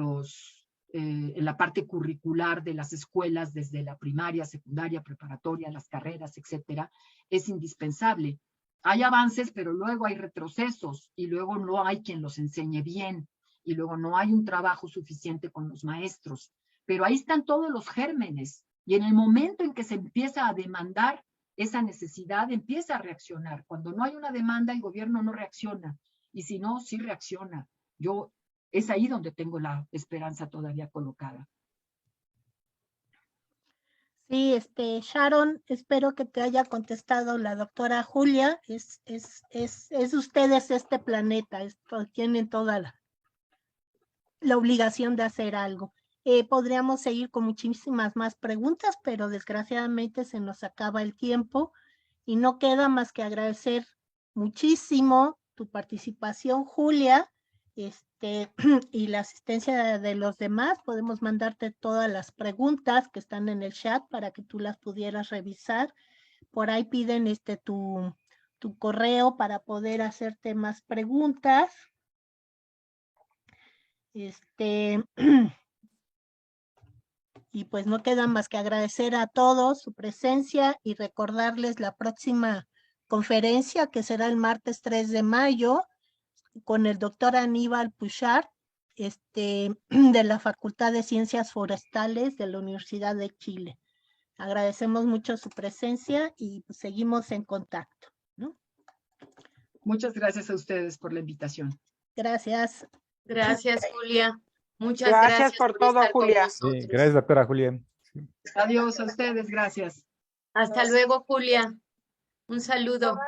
la parte curricular de las escuelas, desde la primaria, secundaria, preparatoria, las carreras, etcétera, es indispensable. Hay avances, pero luego hay retrocesos y luego no hay quien los enseñe bien y luego no hay un trabajo suficiente con los maestros. Pero ahí están todos los gérmenes y en el momento en que se empieza a demandar esa necesidad, empieza a reaccionar. Cuando no hay una demanda, el gobierno no reacciona y si no, sí reacciona. Es ahí donde tengo la esperanza todavía colocada. Sí, Sharon, espero que te haya contestado la doctora Julia. Es ustedes este planeta, tienen toda la obligación de hacer algo. Podríamos seguir con muchísimas más preguntas, pero desgraciadamente se nos acaba el tiempo y no queda más que agradecer muchísimo tu participación, Julia, y la asistencia de los demás. Podemos mandarte todas las preguntas que están en el chat para que tú las pudieras revisar. Por ahí piden tu correo para poder hacerte más preguntas. Y pues no queda más que agradecer a todos su presencia y recordarles la próxima conferencia que será el martes 3 de mayo con el doctor Aníbal Puchart, de la Facultad de Ciencias Forestales de la Universidad de Chile. Agradecemos mucho su presencia y pues, seguimos en contacto, ¿no? Muchas gracias a ustedes por la invitación. Gracias. Gracias, Julia. Muchas gracias por todo, estar con Julia. nosotros. Sí, gracias, doctora Julia. Adiós a ustedes, gracias. Hasta luego, Julia. Un saludo.